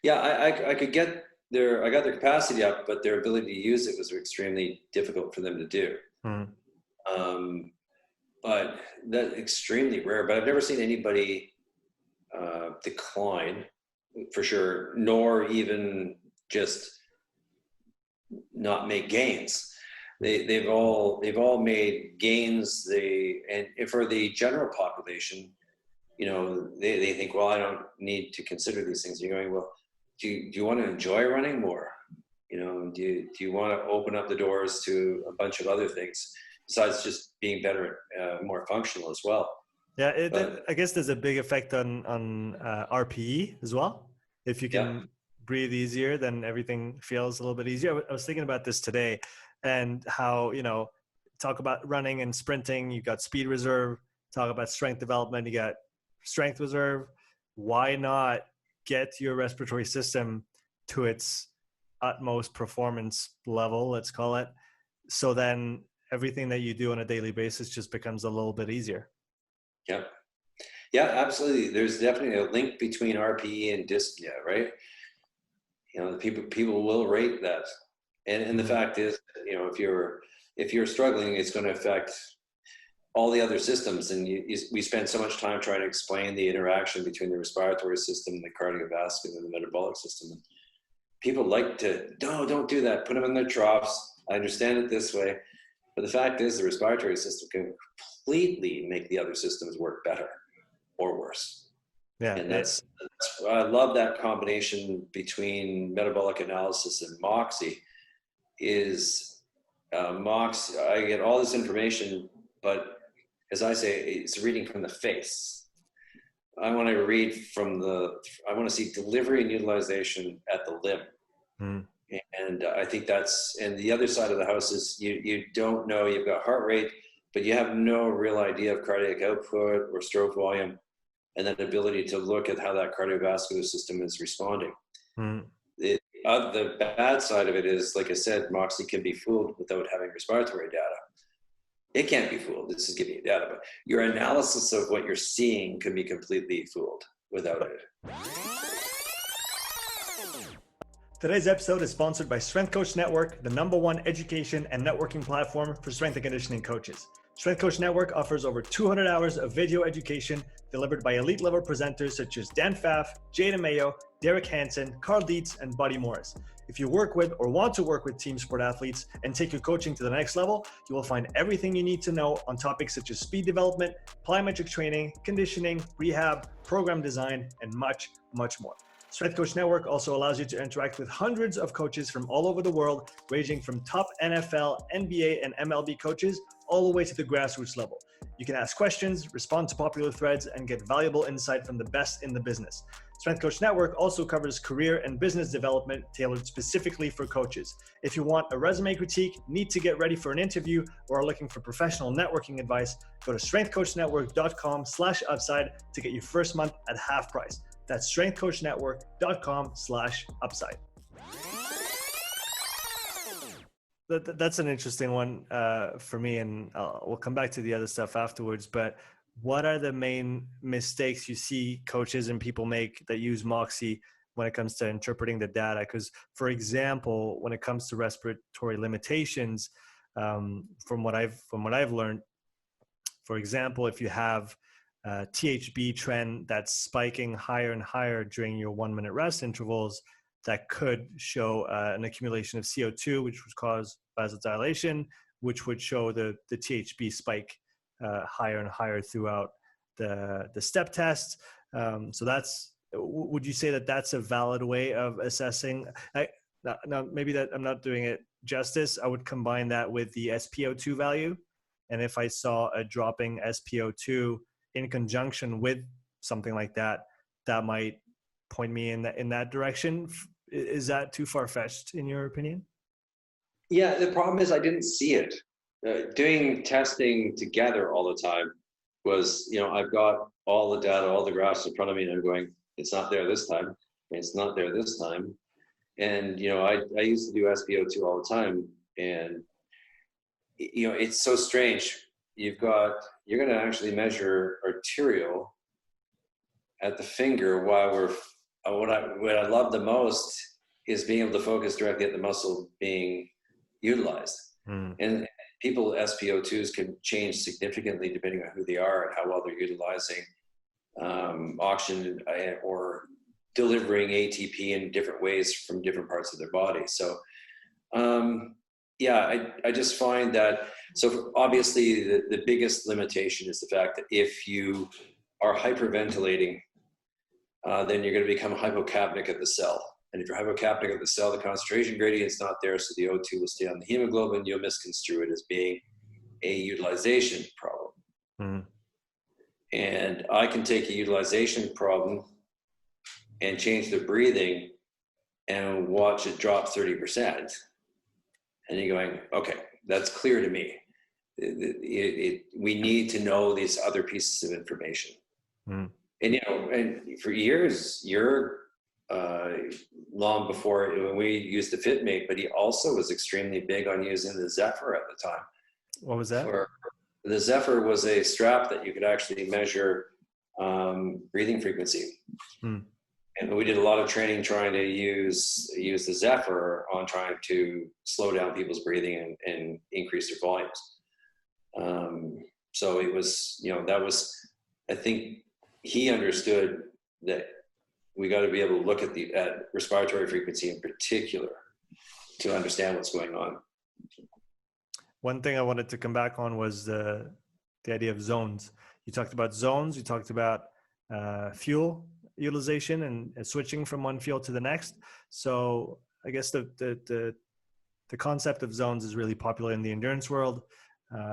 Yeah, I could get I got their capacity up, but their ability to use it was extremely difficult for them to do. But that's extremely rare. But I've never seen anybody decline, for sure, nor even just not make gains. They've all made gains. And for the general population, they think, well, I don't need to consider these things. You're going, well, do you want to enjoy running more? Do you want to open up the doors to a bunch of other things besides just being better, more functional as well? Yeah, I guess there's a big effect on RPE as well. If you can breathe easier, then everything feels a little bit easier. I was thinking about this today, and how, talk about running and sprinting, you got speed reserve. Talk about strength development, you got strength reserve. Why not get your respiratory system to its utmost performance level, let's call it, so then everything that you do on a daily basis just becomes a little bit easier? Yeah, absolutely. There's definitely a link between RPE and dyspnea, right? People will rate that, and the fact is, if you're struggling, it's going to affect all the other systems. And we spend so much time trying to explain the interaction between the respiratory system, the cardiovascular, and the metabolic system. And people like to, no, don't do that. Put them in their troughs. I understand it this way. But the fact is, the respiratory system can completely make the other systems work better or worse. Yeah. And I love that combination between metabolic analysis and Moxy. Moxy, I get all this information, but as I say, it's reading from the face. I want to see delivery and utilization at the limb. And I think and the other side of the house is you don't know, you've got heart rate, but you have no real idea of cardiac output or stroke volume, and that ability to look at how that cardiovascular system is responding. The bad side of it is, like I said, Moxy can be fooled without having respiratory data. It can't be fooled. This is giving you data, but your analysis of what you're seeing can be completely fooled without it. Today's episode is sponsored by Strength Coach Network, the #1 education and networking platform for strength and conditioning coaches. Strength Coach Network offers over 200 hours of video education delivered by elite level presenters such as Dan Pfaff, Jay DeMayo, Derek Hansen, Carl Dietz, and Buddy Morris. If you work with or want to work with team sport athletes and take your coaching to the next level, you will find everything you need to know on topics such as speed development, plyometric training, conditioning, rehab, program design, and much, much more. Strength Coach Network also allows you to interact with hundreds of coaches from all over the world, ranging from top NFL, NBA, and MLB coaches all the way to the grassroots level. You can ask questions, respond to popular threads, and get valuable insight from the best in the business. Strength Coach Network also covers career and business development tailored specifically for coaches. If you want a resume critique, need to get ready for an interview, or are looking for professional networking advice, go to strengthcoachnetwork.com/upside to get your first month at half price. That's strengthcoachnetwork.com/upside. That's an interesting one for me, and we'll come back to the other stuff afterwards. But what are the main mistakes you see coaches and people make that use Moxy when it comes to interpreting the data? Because, for example, when it comes to respiratory limitations, from what I've learned, for example, if you have THB trend that's spiking higher and higher during your 1-minute rest intervals, that could show an accumulation of CO2, which would cause vasodilation, which would show the THB spike higher and higher throughout the step test. So that's, would you say that that's a valid way of assessing? Now, maybe that I'm not doing it justice. I would combine that with the SpO2 value. And if I saw a dropping SpO2 in conjunction with something like that, that might point me in that direction. Is that too far-fetched in your opinion? Yeah, the problem is I didn't see it. Doing testing together all the time was, I've got all the data, all the graphs in front of me, and I'm going, it's not there this time. It's not there this time. And, I used to do SpO2 all the time. And, it's so strange. You're going to actually measure arterial at the finger while what I love the most is being able to focus directly at the muscle being utilized. And people SpO2s can change significantly depending on who they are and how well they're utilizing oxygen or delivering ATP in different ways from different parts of their body. So I just find that, so obviously the biggest limitation is the fact that if you are hyperventilating, then you're going to become hypocapnic at the cell. And if you're hypocapnic at the cell, the concentration gradient's not there, so the O2 will stay on the hemoglobin. You'll misconstrue it as being a utilization problem. And I can take a utilization problem and change the breathing and watch it drop 30%. And you're going, okay, that's clear to me. We need to know these other pieces of information. And, and for years, long before when we used the FitMate, but he also was extremely big on using the Zephyr at the time. What was that? The Zephyr was a strap that you could actually measure breathing frequency. And we did a lot of training trying to use the Zephyr on trying to slow down people's breathing and increase their volumes. So it was, that was, I think he understood that we got to be able to look at respiratory frequency in particular to understand what's going on. One thing I wanted to come back on was the idea of zones. You talked about zones, you talked about fuel utilization and switching from one fuel to the next. So I guess the concept of zones is really popular in the endurance world.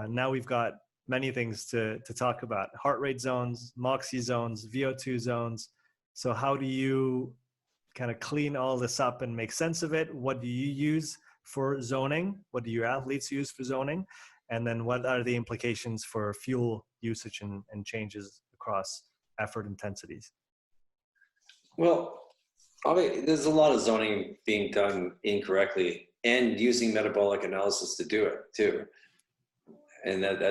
Now we've got many things to talk about: heart rate zones, Moxy zones, VO2 zones. So how do you kind of clean all this up and make sense of it? What do you use for zoning? What do your athletes use for zoning? And then what are the implications for fuel usage and changes across effort intensities? Well, there's a lot of zoning being done incorrectly and using metabolic analysis to do it too. And that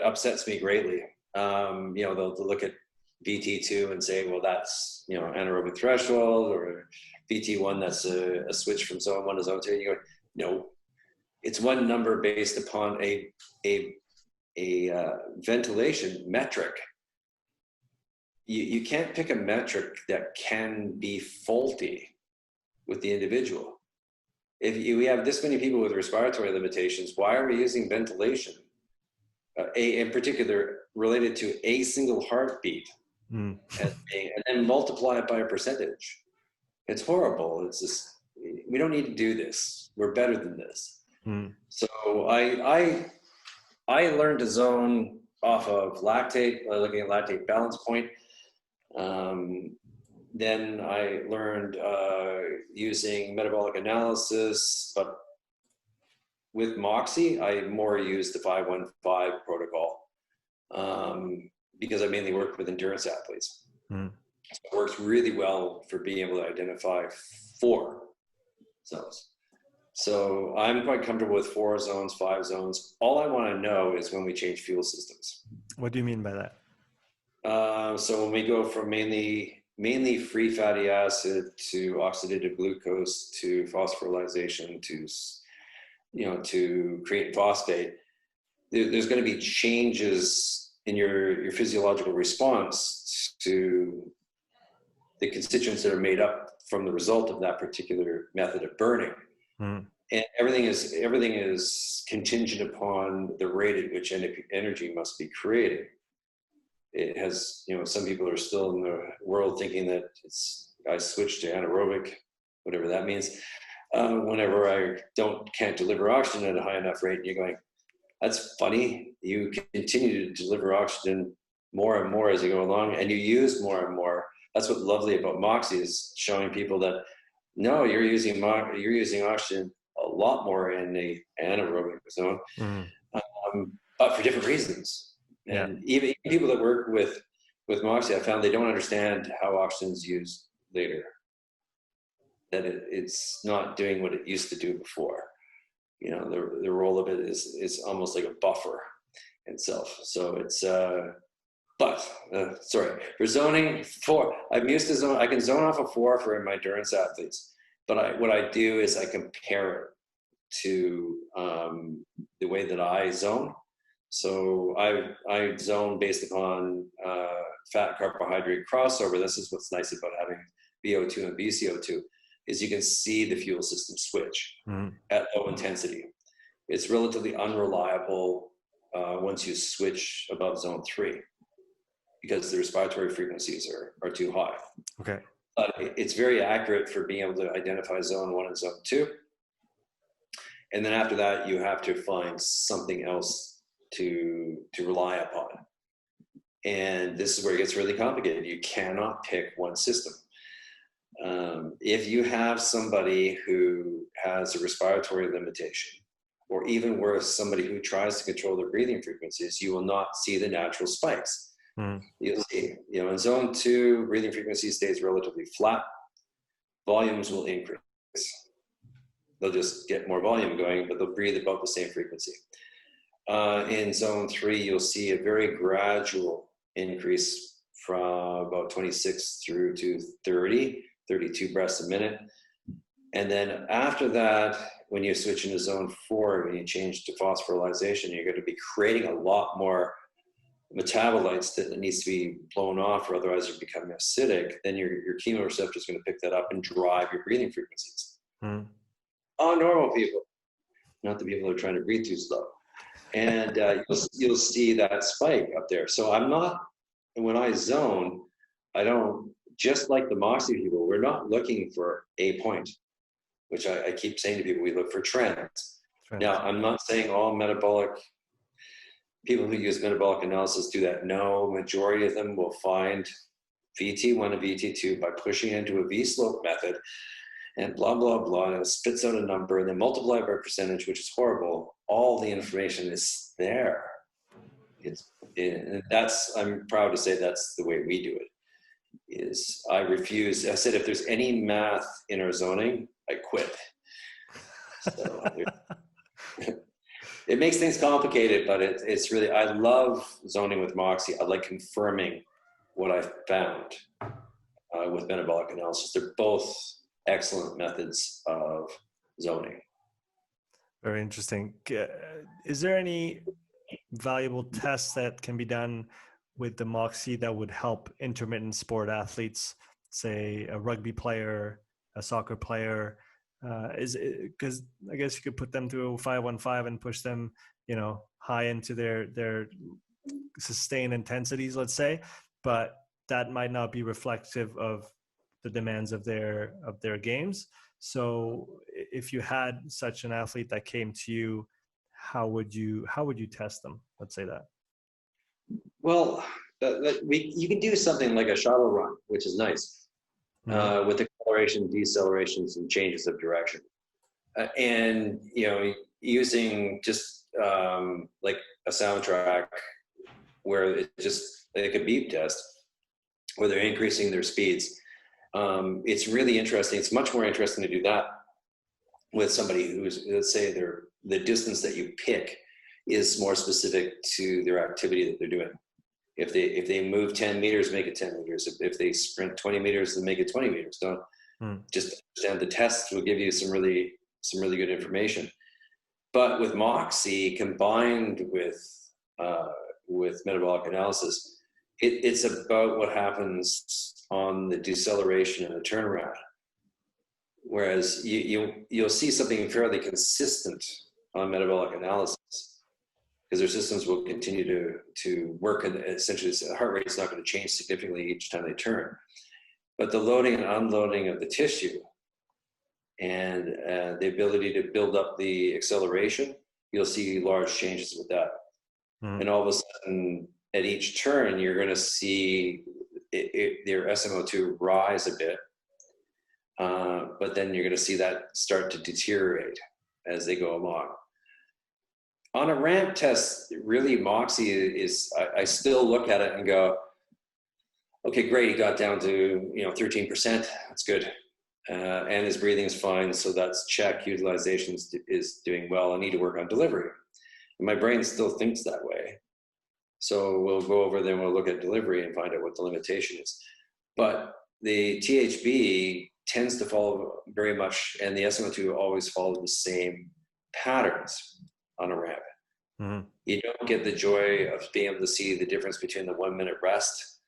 upsets me greatly. They'll look at VT2 and say, well, that's, anaerobic threshold, or VT1, that's a switch from zone 1 to zone 2. And you go, no, it's one number based upon a ventilation metric. You can't pick a metric that can be faulty with the individual. If we have this many people with respiratory limitations, why are we using ventilation? In particular, related to a single heartbeat, and then multiply it by a percentage. It's horrible. It's just, we don't need to do this. We're better than this. So I learned to zone off of lactate, looking at lactate balance point. Then I learned using metabolic analysis, but with Moxy, I more use the 515 protocol because I mainly work with endurance athletes. So it works really well for being able to identify 4 zones. So I'm quite comfortable with 4 zones, 5 zones. All I want to know is when we change fuel systems. What do you mean by that? So when we go from mainly free fatty acid to oxidative glucose to phosphorylation to create phosphate, there's going to be changes in your physiological response to the constituents that are made up from the result of that particular method of burning. And everything is contingent upon the rate at which energy must be created. It has, some people are still in the world thinking that I switch to anaerobic, whatever that means. Whenever I can't deliver oxygen at a high enough rate, and you're going, that's funny. You continue to deliver oxygen more and more as you go along, and you use more and more. That's what's lovely about Moxy, is showing people that no, you're using oxygen a lot more in the anaerobic zone, but for different reasons. Yeah. And even people that work with Moxy, I found they don't understand how oxygen is used later. That it's not doing what it used to do before. The role of it is almost like a buffer itself. So it's for zoning 4, I'm used to zone. I can zone off a 4 for my endurance athletes, but what I do is I compare it to the way that I zone. So I zone based upon fat carbohydrate crossover. This is what's nice about having VO2 and BCO2, is you can see the fuel system switch at low intensity. It's relatively unreliable once you switch above zone 3, because the respiratory frequencies are too high. Okay. But it's very accurate for being able to identify zone 1 and zone 2. And then after that, you have to find something else to rely upon. And this is where it gets really complicated. You cannot pick one system. If you have somebody who has a respiratory limitation, or even worse, somebody who tries to control their breathing frequencies, you will not see the natural spikes. You'll see, in zone 2, breathing frequency stays relatively flat. Volumes will increase. They'll just get more volume going, but they'll breathe about the same frequency. In zone 3, you'll see a very gradual increase from about 26 through to 30, 32 breaths a minute. And then after that, when you switch into zone 4, when you change to phosphorylation, you're going to be creating a lot more metabolites that needs to be blown off, or otherwise you're becoming acidic. Then your chemoreceptor is going to pick that up and drive your breathing frequencies. On normal people, not the people who are trying to breathe too slow. And you'll see that spike up there. So when I zone, I don't, just like the Moxy people, we're not looking for a point, which I keep saying to people, we look for trends. Now, I'm not saying all people who use metabolic analysis do that. No, majority of them will find VT1 and VT2 by pushing into a V-slope method and blah, blah, blah, and it spits out a number and then multiply by percentage, which is horrible. All the information is there. I'm proud to say that's the way we do it. I said, if there's any math in our zoning, I quit. So it makes things complicated, but it's really, I love zoning with Moxy. I like confirming what I found with metabolic analysis. They're both excellent methods of zoning. Very interesting. Is there any valuable tests that can be done with the Moxy that would help intermittent sport athletes, say a rugby player, a soccer player? Because I guess you could put them through a 5-1-5 and push them, high into their sustained intensities, let's say, but that might not be reflective of the demands of their games. So if you had such an athlete that came to you, how would you test them? Let's say that. Well, you can do something like a shuttle run, which is nice, with acceleration, decelerations, and changes of direction, and using just like a soundtrack where it's like a beep test, where they're increasing their speeds. It's really interesting. It's much more interesting to do that with somebody who's, let's say, the distance that you pick is more specific to their activity that they're doing. If they move 10 meters, make it 10 meters. If they sprint 20 meters, then make it 20 meters. Don't just understand the test will give you some really good information. But with Moxy combined with metabolic analysis, it's about what happens on the deceleration and the turnaround. Whereas you'll see something fairly consistent on metabolic analysis, because their systems will continue to work, and essentially the heart rate is not going to change significantly each time they turn. But the loading and unloading of the tissue and the ability to build up the acceleration, you'll see large changes with that. And all of a sudden, at each turn, you're going to see their SMO2 rise a bit, but then you're going to see that start to deteriorate as they go along. On a ramp test, really, Moxy is, I still look at it and go, okay, great, he got down to 13%, that's good. And his breathing is fine, so that's check. Utilization is doing well. I need to work on delivery. And my brain still thinks that way. So we'll go over then, we'll look at delivery and find out what the limitation is. But the THB tends to follow very much, and the SMO2 always follow the same patterns on a ramp. Mm-hmm. You don't get the joy of being able to see the difference between the 1 minute rest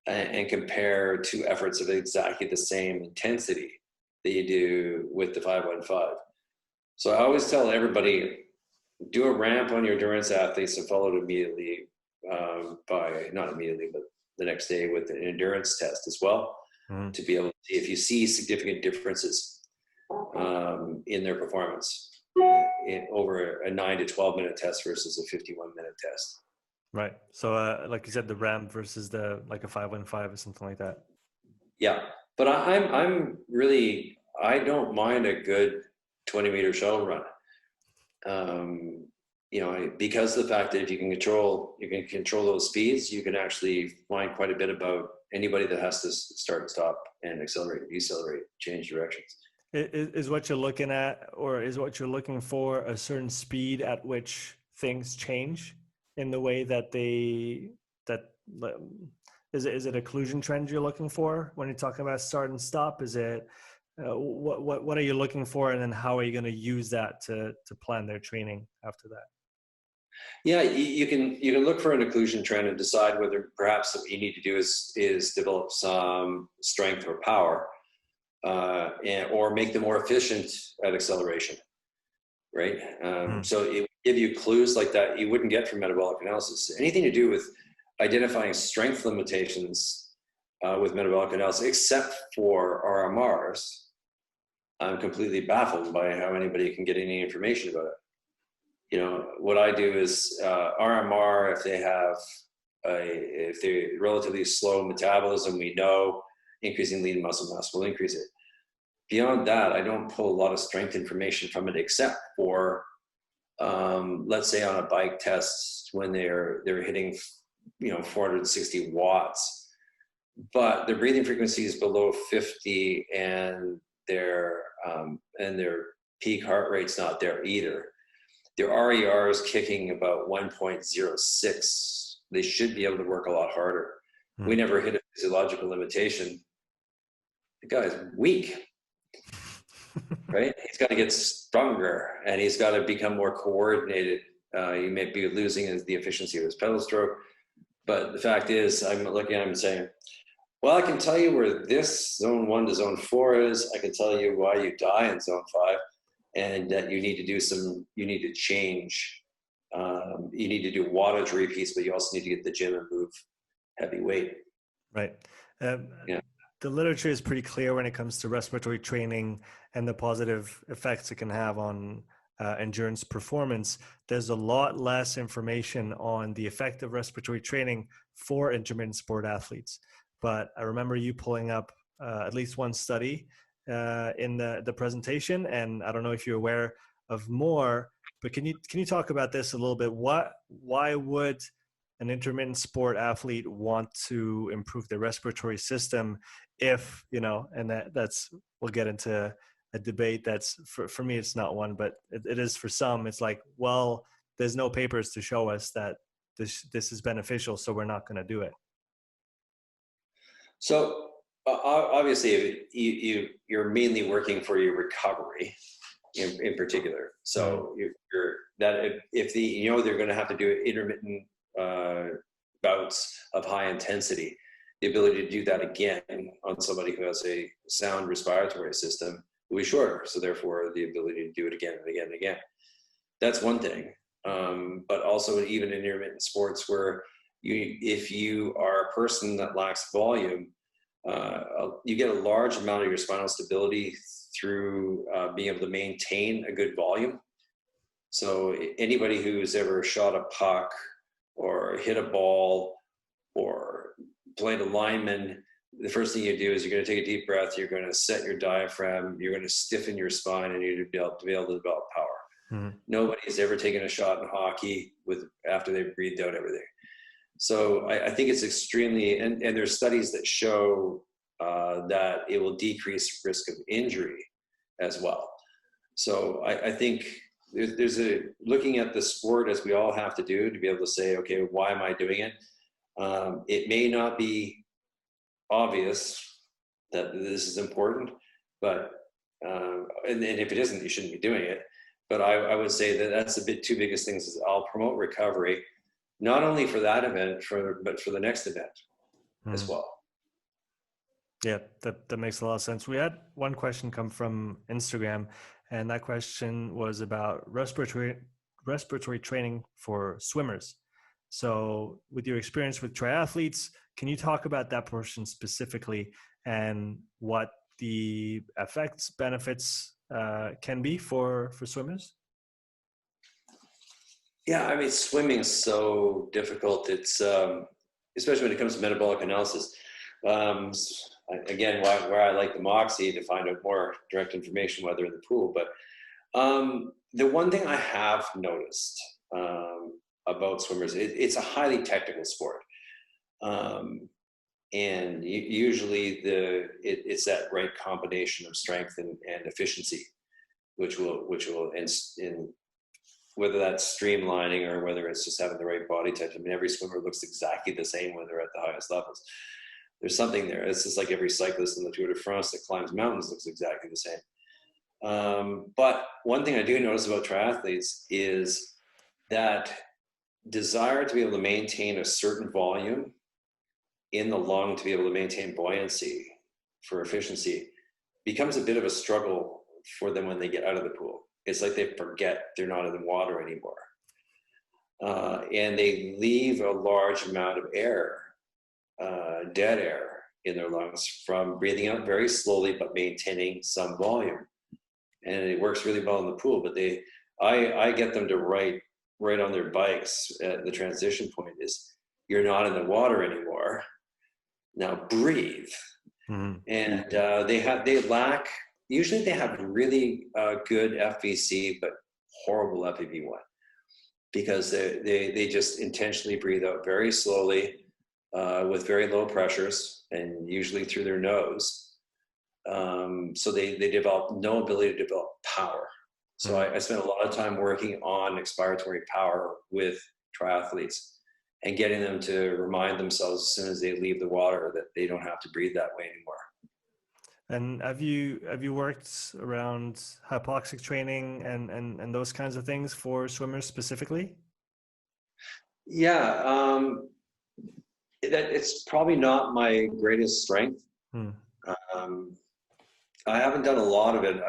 and compare two efforts of exactly the same intensity that you do with the 515. So I always tell everybody, do a ramp on your endurance athletes and follow it immediately not immediately, but the next day with an endurance test as well, to be able to see if you see significant differences in their performance over a 9 to 12 minute test versus a 51-minute test. Right. So like you said, the ramp versus like a 515 or something like that. Yeah. But I'm really, I don't mind a good 20-meter shuttle run. Because of the fact that if you can control those speeds, you can actually find quite a bit about anybody that has to start and stop and accelerate, decelerate, change directions. Is what you're looking at, or is what you're looking for, a certain speed at which things change in the way that is it occlusion trend you're looking for when you're talking about start and stop? Is it what are you looking for, and then how are you going to use that to plan their training after that? Yeah, you can look for an occlusion trend and decide whether perhaps what you need to do is develop some strength or power, or make them more efficient at acceleration, right? So it would give you clues like that you wouldn't get from metabolic analysis. Anything to do with identifying strength limitations with metabolic analysis, except for RMRs, I'm completely baffled by how anybody can get any information about it. What I do is RMR, if they're relatively slow metabolism, we know increasing lean muscle mass will increase it. Beyond that, I don't pull a lot of strength information from it, except for, let's say on a bike test when they're hitting, 460 watts, but their breathing frequency is below 50, and their peak heart rate's not there either. Their RER is kicking about 1.06. They should be able to work a lot harder. We never hit a physiological limitation. The guy's weak, right? He's got to get stronger, and he's got to become more coordinated. He may be losing the efficiency of his pedal stroke. But the fact is, I'm looking at him and saying, well, I can tell you where this zone 1 to zone 4 is. I can tell you why you die in zone 5. And that you need to change, you need to do wattage repeats, but you also need to get the gym and move heavy weight. Right. The literature is pretty clear when it comes to respiratory training and the positive effects it can have on endurance performance. There's a lot less information on the effect of respiratory training for intermittent sport athletes. But I remember you pulling up at least one study in the presentation, and I don't know if you're aware of more, but can you talk about this a little bit? Why would an intermittent sport athlete want to improve their respiratory system if, and that's, we'll get into a debate that's, for me, it's not one, but it is for some. It's like, well, there's no papers to show us that this is beneficial, so we're not going to do it. So obviously, you're mainly working for your recovery, in particular. So if they're going to have to do intermittent bouts of high intensity, the ability to do that again on somebody who has a sound respiratory system will be shorter. So therefore the ability to do it again and again and again. That's one thing. But also even in intermittent sports where if you are a person that lacks volume, you get a large amount of your spinal stability through being able to maintain a good volume. So anybody who's ever shot a puck or hit a ball or played a lineman, the first thing you do is you're going to take a deep breath, you're going to set your diaphragm, you're going to stiffen your spine, and you're to be able to develop power. Mm-hmm. Nobody's ever taken a shot in hockey after they've breathed out everything. So I think it's extremely, and there's studies that show that it will decrease risk of injury as well. So I think there's looking at the sport as we all have to do to be able to say, okay, why am I doing it? It may not be obvious that this is important, but, and if it isn't, you shouldn't be doing it. But I would say that that's the two biggest things is I'll promote recovery, not only for that event, but for the next event as well. Yeah, that makes a lot of sense. We had one question come from Instagram, and that question was about respiratory training for swimmers. So with your experience with triathletes, can you talk about that portion specifically and what the effects, benefits can be for swimmers? Yeah, I mean, swimming is so difficult. It's especially when it comes to metabolic analysis. Again, where I like the Moxy to find out more direct information, whether in the pool. But the one thing I have noticed about swimmers, it's a highly technical sport. And usually it's that right combination of strength and efficiency, which will in whether that's streamlining or whether it's just having the right body type. I mean, every swimmer looks exactly the same when they're at the highest levels. There's something there. It's just like every cyclist in the Tour de France that climbs mountains looks exactly the same. But one thing I do notice about triathletes is that desire to be able to maintain a certain volume in the lung to be able to maintain buoyancy for efficiency becomes a bit of a struggle for them when they get out of the pool. It's like they forget they're not in the water anymore. And they leave a large amount of air, dead air in their lungs from breathing out very slowly, but maintaining some volume. And it works really well in the pool, but I get them to write on their bikes at the transition point is, you're not in the water anymore. Now breathe. Mm-hmm. And usually they have really good FVC, but horrible FEV1 because they just intentionally breathe out very slowly with very low pressures and usually through their nose. So they develop no ability to develop power. So I spent a lot of time working on expiratory power with triathletes and getting them to remind themselves as soon as they leave the water that they don't have to breathe that way anymore. And have you worked around hypoxic training and those kinds of things for swimmers specifically? Yeah, it's probably not my greatest strength. I haven't done a lot of it.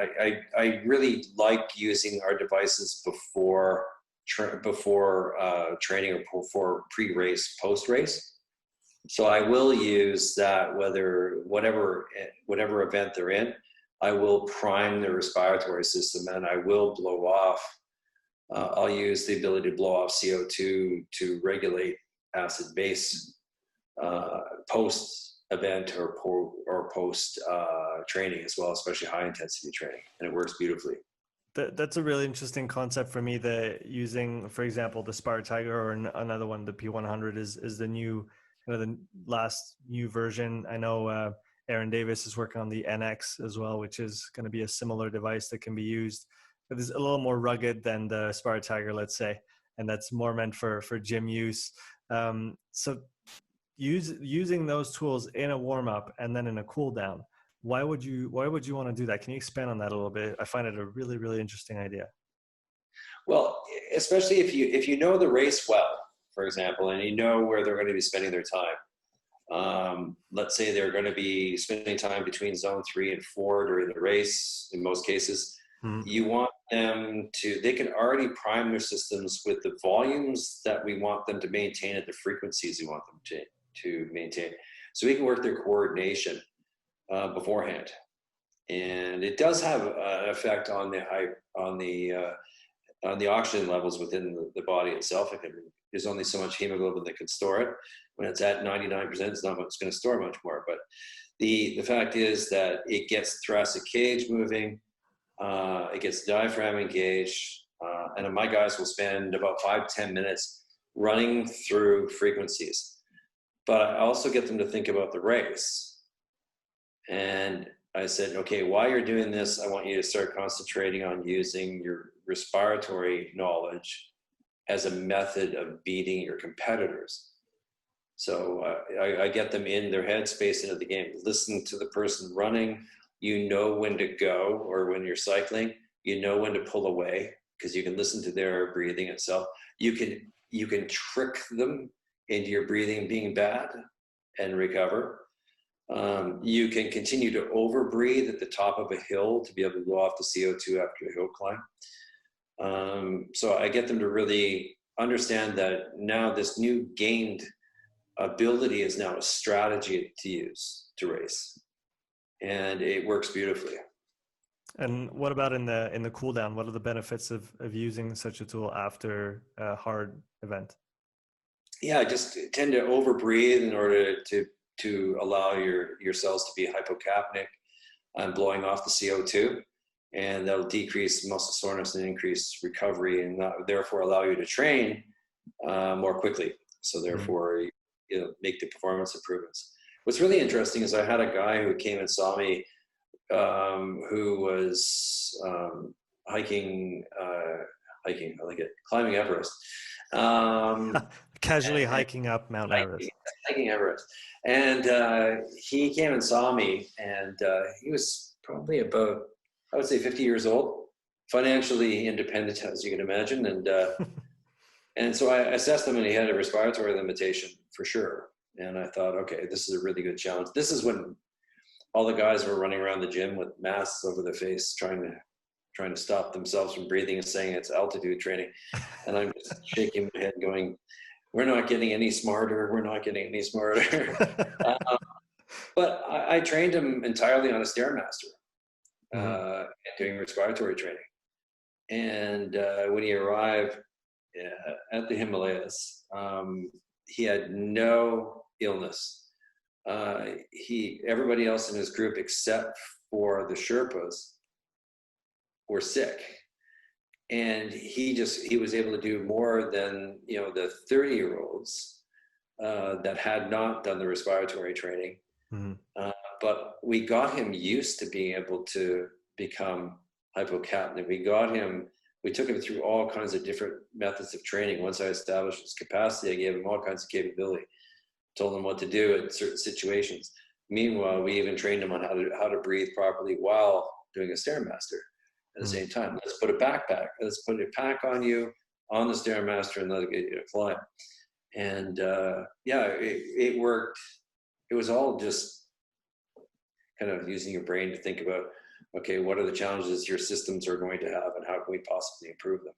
I really like using our devices before training or before pre-race, post-race. So I will use that whatever event they're in, I will prime the respiratory system and I will blow off. I'll use the ability to blow off CO2 to regulate acid base post event or post training as well, especially high intensity training, and it works beautifully. That's a really interesting concept for me. That using, for example, the Spart Tiger or another one, the P100 is the new, the last new version. I know Aaron Davis is working on the NX as well, which is going to be a similar device that can be used, but it's a little more rugged than the Spart Tiger, let's say, and that's more meant for gym use. So using those tools in a warm up and then in a cool down. Why would you want to do that? Can you expand on that a little bit? I find it a really, really interesting idea. Well, especially if you know the race well, for example, and you know where they're going to be spending their time. Let's say they're going to be spending time between zone 3 and 4 during the race, in most cases. You want them to, they can already prime their systems with the volumes that we want them to maintain at the frequencies we want them to maintain. So we can work their coordination beforehand. And it does have an effect on the oxygen levels within the body itself. There's only so much hemoglobin that can store it. When it's at 99%, it's not much going to store much more. But the fact is that it gets thoracic cage moving, it gets diaphragm engaged, and my guys will spend about 5-10 minutes running through frequencies. But I also get them to think about the race. And I said, okay, while you're doing this, I want you to start concentrating on using your respiratory knowledge as a method of beating your competitors. So I get them in their headspace into the game. Listen to the person running. You know when to go, or when you're cycling, you know when to pull away, because you can listen to their breathing itself. You can trick them into your breathing being bad and recover. You can continue to overbreathe at the top of a hill to be able to blow off the CO2 after a hill climb. So I get them to really understand that now this new gained ability is now a strategy to use to race. And it works beautifully. And what about in the cool down? What are the benefits of using such a tool after a hard event? Yeah, I just tend to overbreathe in order to allow your cells to be hypocapnic and blowing off the CO2, and that'll decrease muscle soreness and increase recovery, and therefore allow you to train more quickly. So therefore, make the performance improvements. What's really interesting is I had a guy who came and saw me who was hiking, I like it, climbing Everest. Casually hiking up Mount Everest. Hiking Everest. And he came and saw me, and he was probably about, I would say 50 years old, financially independent, as you can imagine. And so I assessed him, and he had a respiratory limitation for sure. And I thought, okay, this is a really good challenge. This is when all the guys were running around the gym with masks over their face, trying to stop themselves from breathing and saying it's altitude training. And I'm just shaking my head going, we're not getting any smarter. We're not getting any smarter. But I trained him entirely on a Stairmaster, doing respiratory training. And when he arrived at the Himalayas, he had no illness. Everybody else in his group, except for the Sherpas, were sick. And he was able to do more than, the 30-year-olds that had not done the respiratory training. But we got him used to being able to become hypocapnic. We took him through all kinds of different methods of training. Once I established his capacity, I gave him all kinds of capability, told him what to do in certain situations. Meanwhile, we even trained him on how to breathe properly while doing a Stairmaster at the same time. Let's put a backpack. Let's put a pack on you on the Stairmaster and let it get you to climb. And it worked. It was all just kind of using your brain to think about, okay, what are the challenges your systems are going to have, and how can we possibly improve them?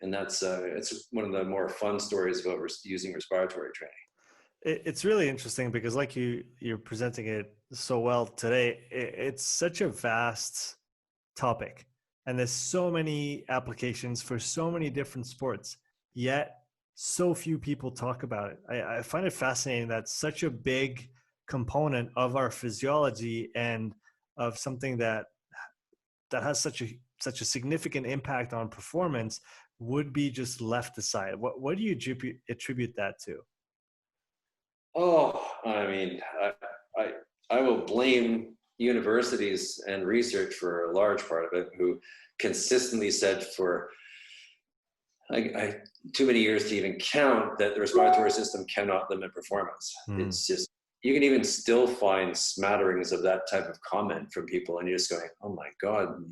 And that's it's one of the more fun stories about using respiratory training. It's really interesting because, like you're presenting it so well today, it's such a vast topic, and there's so many applications for so many different sports, yet so few people talk about it. I find it fascinating that such a big component of our physiology and of something that has such a significant impact on performance would be just left aside. What do you attribute that to? Oh, I mean, I will blame universities and research for a large part of it, who consistently said for too many years to even count that the respiratory system cannot limit performance. It's just, you can even still find smatterings of that type of comment from people, and you're just going, oh my God,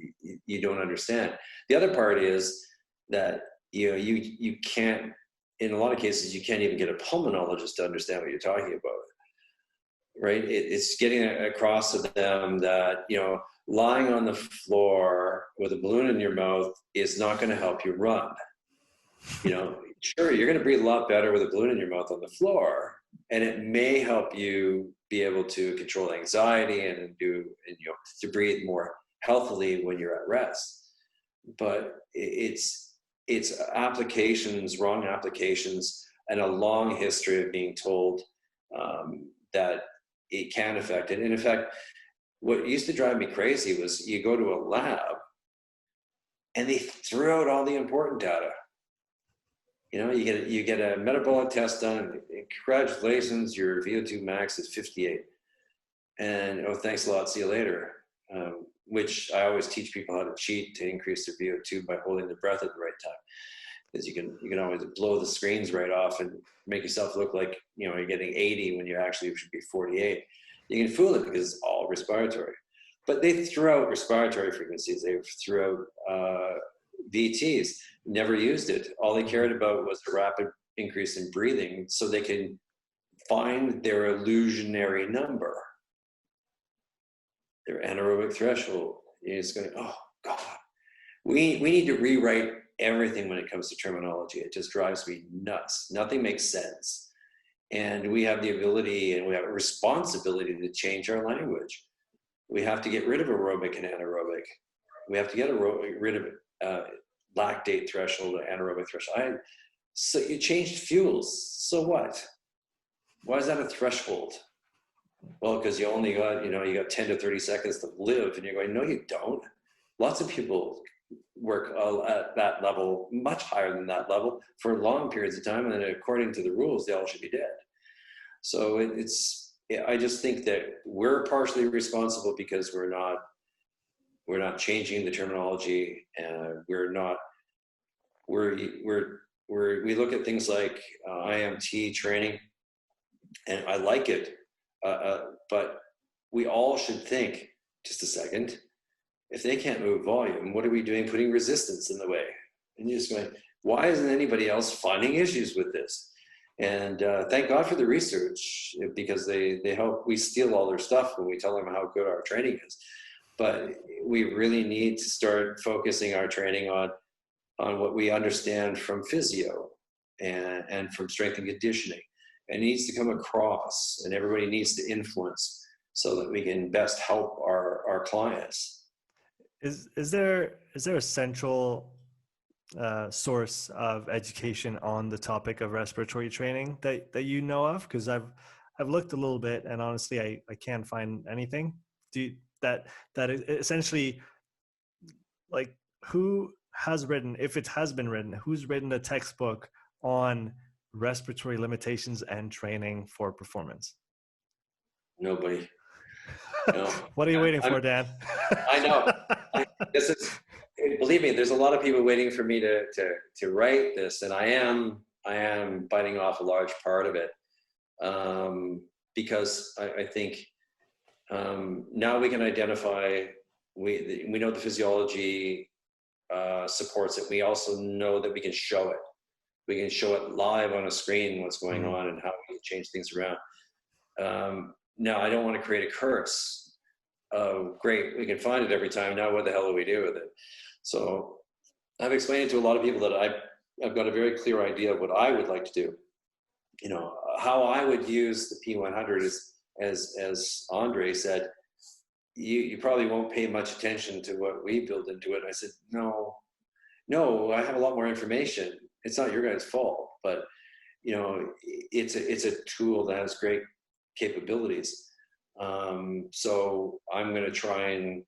you don't understand. The other part is that, you can't, in a lot of cases, you can't even get a pulmonologist to understand what you're talking about. right? It's getting across to them that, lying on the floor with a balloon in your mouth is not going to help you run. Sure, you're going to breathe a lot better with a balloon in your mouth on the floor, and it may help you be able to control anxiety and to breathe more healthily when you're at rest. But it's applications, wrong applications, and a long history of being told that it can affect it. And in fact, what used to drive me crazy was you go to a lab and they threw out all the important data. You get a metabolic test done, and congratulations, your VO2 max is 58. And thanks a lot, see you later. Which I always teach people how to cheat to increase their VO2 by holding their breath at the right time. Because you can always blow the screens right off and make yourself look like you're getting 80 when you actually should be 48. You can fool it because it's all respiratory. But they threw out respiratory frequencies. They threw out VTs, never used it. All they cared about was a rapid increase in breathing so they can find their illusionary number, their anaerobic threshold. You're just going, oh God. We need to rewrite everything when it comes to terminology. It just drives me nuts. Nothing makes sense. And we have the ability and we have a responsibility to change our language. We have to get rid of aerobic and anaerobic. We have to get rid of lactate threshold, anaerobic threshold. So you changed fuels. So what? Why is that a threshold? Well, because you only got, you got 10 to 30 seconds to live, and you're going, no, you don't. Lots of people work at that level, much higher than that level, for long periods of time, and then according to the rules, they all should be dead. So I just think that we're partially responsible because we're not changing the terminology, and we look at things like IMT training, and I like it, but we all should think, just a second, if they can't move volume, what are we doing putting resistance in the way? And you're just going, why isn't anybody else finding issues with this? And thank God for the research, because they help. We steal all their stuff when we tell them how good our training is. But we really need to start focusing our training on what we understand from physio and from strength and conditioning. It needs to come across, and everybody needs to influence so that we can best help our clients. Is there a central source of education on the topic of respiratory training that you know of? Because I've looked a little bit, and honestly, I can't find anything. That essentially, like, who has written, if it has been written, who's written a textbook on respiratory limitations and training for performance? Nobody. No. What are you waiting for, Dan? I know. Believe me, there's a lot of people waiting for me to write this, and I am biting off a large part of it, because I think now we can identify. We know the physiology supports it. We also know that we can show it. We can show it live on a screen what's going on and how we can change things around. Now, I don't want to create a curse. Oh, great, we can find it every time. Now what the hell do we do with it? So I've explained it to a lot of people that I've got a very clear idea of what I would like to do. How I would use the P100 is, as Andre said, you probably won't pay much attention to what we build into it. I said, no, I have a lot more information. It's not your guys' fault, but it's a tool that has great capabilities. So I'm going to try and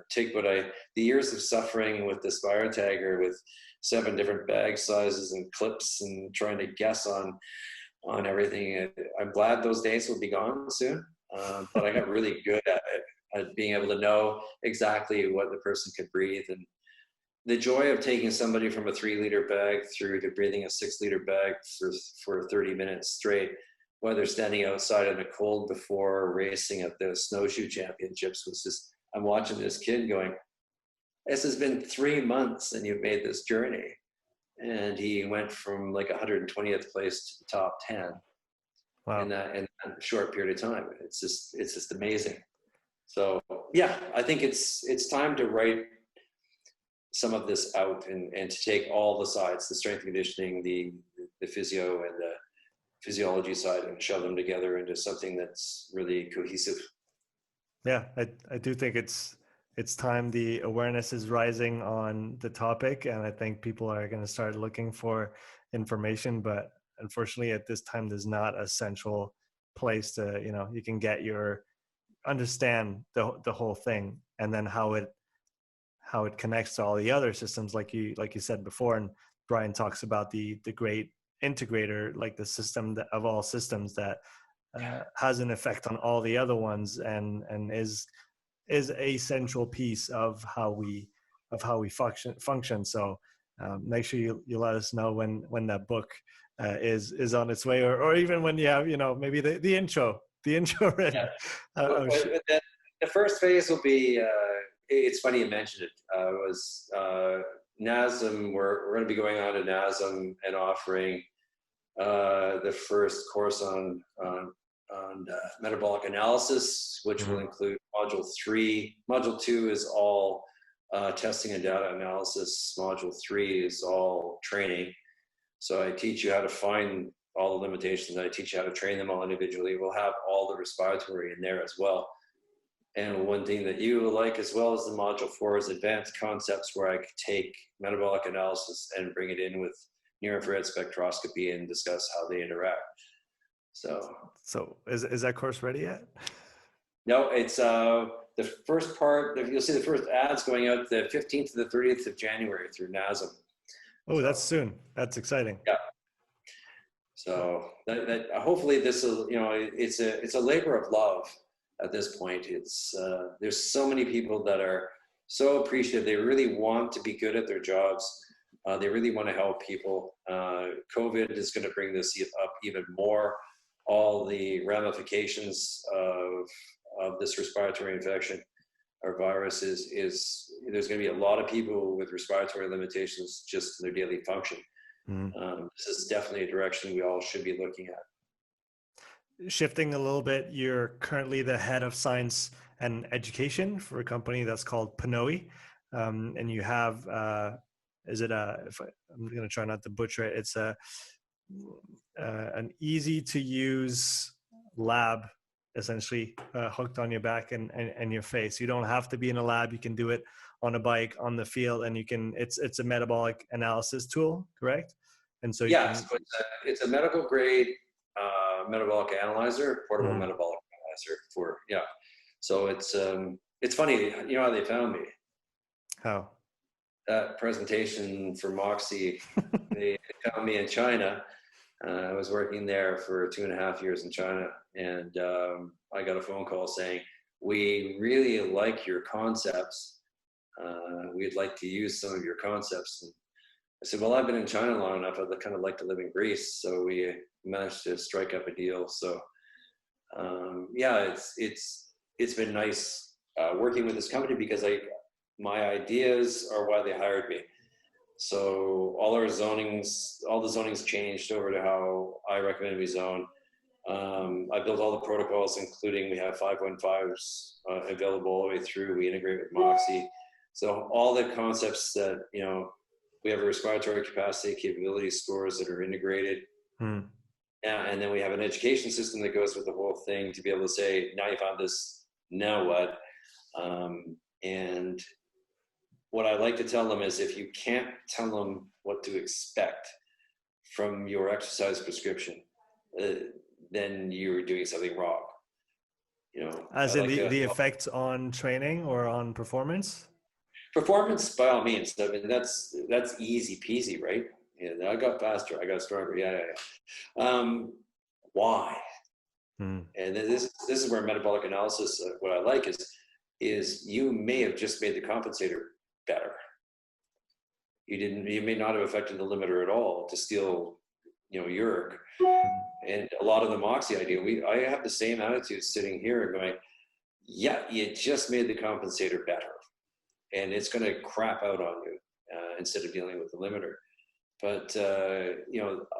take the years of suffering with the Spirotagger with 7 different bag sizes and clips and trying to guess on everything. I'm glad those days will be gone soon. But I got really good at being able to know exactly what the person could breathe, and the joy of taking somebody from a 3-liter bag through to breathing a 6-liter bag for 30 minutes straight, whether standing outside in the cold before racing at the snowshoe championships, was just, I'm watching this kid going, this has been 3 months and you've made this journey. And he went from like 120th place to the top 10. Wow. And in a short period of time. It's just amazing. So yeah, I think it's time to write some of this out and to take all the sides, the strength and conditioning, the physio and the physiology side, and shove them together into something that's really cohesive. Yeah, I do think it's time. The awareness is rising on the topic, and I think people are going to start looking for information. But unfortunately, at this time, there's not a central place to, you can get understand the whole thing, and then how it connects to all the other systems, like you said before. And Brian talks about the great integrator, like the system of all systems that has an effect on all the other ones, and is a central piece of how we function. So make sure you let us know when that book is on its way, or even when you have maybe the intro ready. Yeah. The first phase will be it's funny you mentioned it. Was NASM. We're going to be going on to NASM and offering the first course on metabolic analysis, which will include module 3. Module 2 is all testing and data analysis. Module 3 is all training. So I teach you how to find all the limitations, and I teach you how to train them all individually. We'll have all the respiratory in there as well. And one thing that you will like as well as the module 4 is advanced concepts, where I could take metabolic analysis and bring it in with near-infrared spectroscopy and discuss how they interact. So is that course ready yet? No, it's the first part. You'll see the first ads going out the 15th to the 30th of January through NASM. Oh, that's soon. That's exciting. Yeah. So that hopefully this will, it's a labor of love at this point. It's there's so many people that are so appreciative. They really want to be good at their jobs. They really want to help people. COVID is going to bring this up even more. All the ramifications of this respiratory infection or virus is there's going to be a lot of people with respiratory limitations just in their daily function. This is definitely a direction we all should be looking at. Shifting a little bit, you're currently the head of science and education for a company that's called PNOE, and you have I'm going to try not to butcher it. It's an easy to use lab, essentially, hooked on your back and your face. You don't have to be in a lab. You can do it on a bike, on the field, and it's a metabolic analysis tool, correct? And so so it's a medical grade metabolic analyzer, portable metabolic analyzer So it's funny, how they found me. How? That presentation for Moxy, they found me in China. I was working there for 2.5 years in China, and I got a phone call saying, "We really like your concepts. We'd like to use some of your concepts." And I said, "Well, I've been in China long enough. I'd kind of like to live in Greece." So we managed to strike up a deal. So it's been nice working with this company, because my ideas are why they hired me. So all the zonings changed over to how I recommend we zone. I built all the protocols, including we have 5.5s available all the way through. We integrate with Moxy. So all the concepts that, we have a respiratory capacity capability scores that are integrated. And then we have an education system that goes with the whole thing to be able to say, now you found this, now what? And what I like to tell them is, if you can't tell them what to expect from your exercise prescription, then you're doing something wrong. As in the effects on training or on performance? Performance, by all means. I mean, that's easy peasy, right? I got faster, I got stronger. Why? And this is where metabolic analysis, what I like is you may have just made the compensator better. You may not have affected the limiter at all to steal, uric. And a lot of the Moxy I do, I have the same attitude sitting here and going, yeah, you just made the compensator better, and it's going to crap out on you instead of dealing with the limiter. But